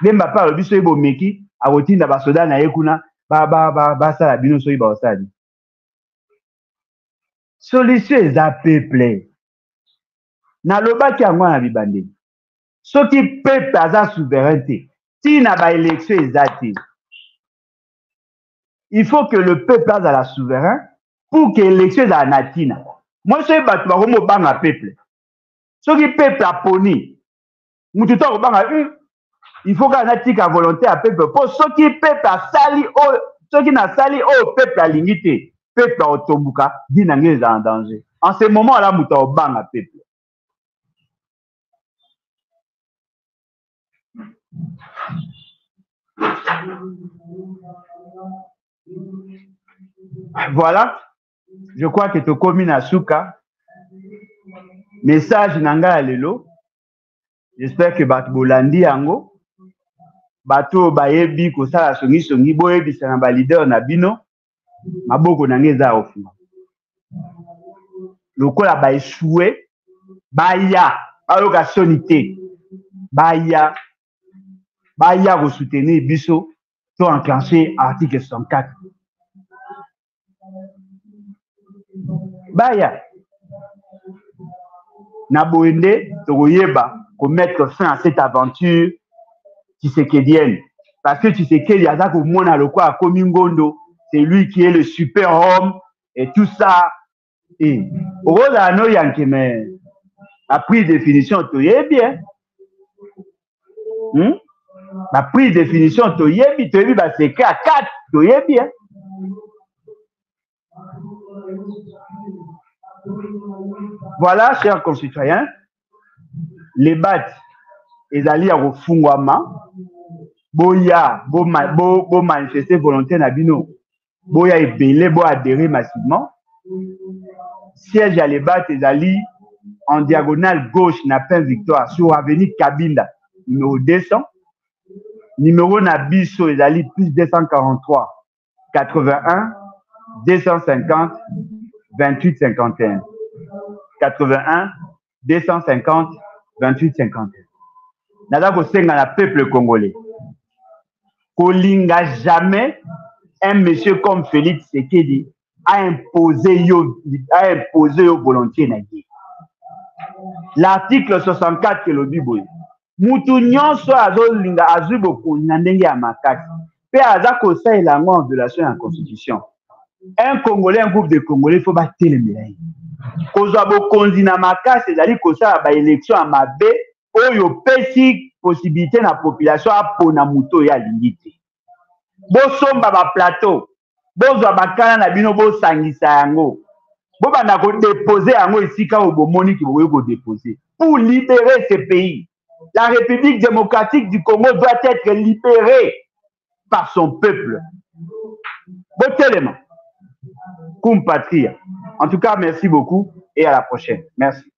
Demba pa le biso ibo meki a rotinda ba soda na yekuna ba sala bino so iba osadi. Solution eza peuple. Na lobaki yango na bibande. Soki peuple aza souveraineté, ti na ba élection ezati. Il faut que le peuple aza la souverain pour que l'élection eza natina. Moi so batu ba komo banga peuple. Soki peuple aponi mutu to kobanga il faut qu'on tika volonté à peuple pour ceux qui peuple a sali o ceux qui na sali o peuple a limité peuple otombuka dina ngeza en danger en ce moment là mutu obanga peuple. Voilà, je crois que tu commis na suka message nanga lelo. J'espère que bato bolandi yango bato bayebi kosala songi boyebisa na ba leader na bino maboko na ngeza ofuma lokola ba échoué baya bayoka sonité baya ko soutenir biso to enclencher article 64 baya na boende tokoyeba mettre fin à cette aventure tshisekedienne parce que Tshisekedi aza komona lokwa akomi ngondo c'est lui qui est le super homme et tout ça et okozala no yanke mais la prise de définition toyebi la prise de définition toyebi ba secret à 4 toyebi Voilà, chers concitoyens, les BAT ezali ya kofungwama boya bo manifester volonté na bino boya ebele bo adhérer massivement siège ya les BAT ezali en diagonale gauche na Pain Victoire sur avenue Kabinda numéro 200 numéro na biso ezali plus 243 81 250 28 51 81 250 28 51. Naza kosenga na peuple congolais. Kolinga jamais un monsieur comme Félix Tshisekedi a imposé yo volonté na ye. L'article 64 que lobi boye. Mutu nyonso azolinga azwi bokonzi na ndenge ya makasi. Pe aza kosalela yango en violation ya constitution. Un Congolais, un groupe de Congolais, il faut battre les médailles. Kozwa bokonzi na makasi ezali kosala ba élection à mabe oyo pesi possibilité na population apona muto ya lingiti. Bosomba ba plateau, bozwa bakana na bino bosangisa yango. Bobanda ko déposer yango esika obomoni ki boye ko déposer pour libérer ce pays. La République démocratique du Congo doit être libérée par son peuple. Botelema. Compatriotes. En tout cas, merci beaucoup et à la prochaine. Merci.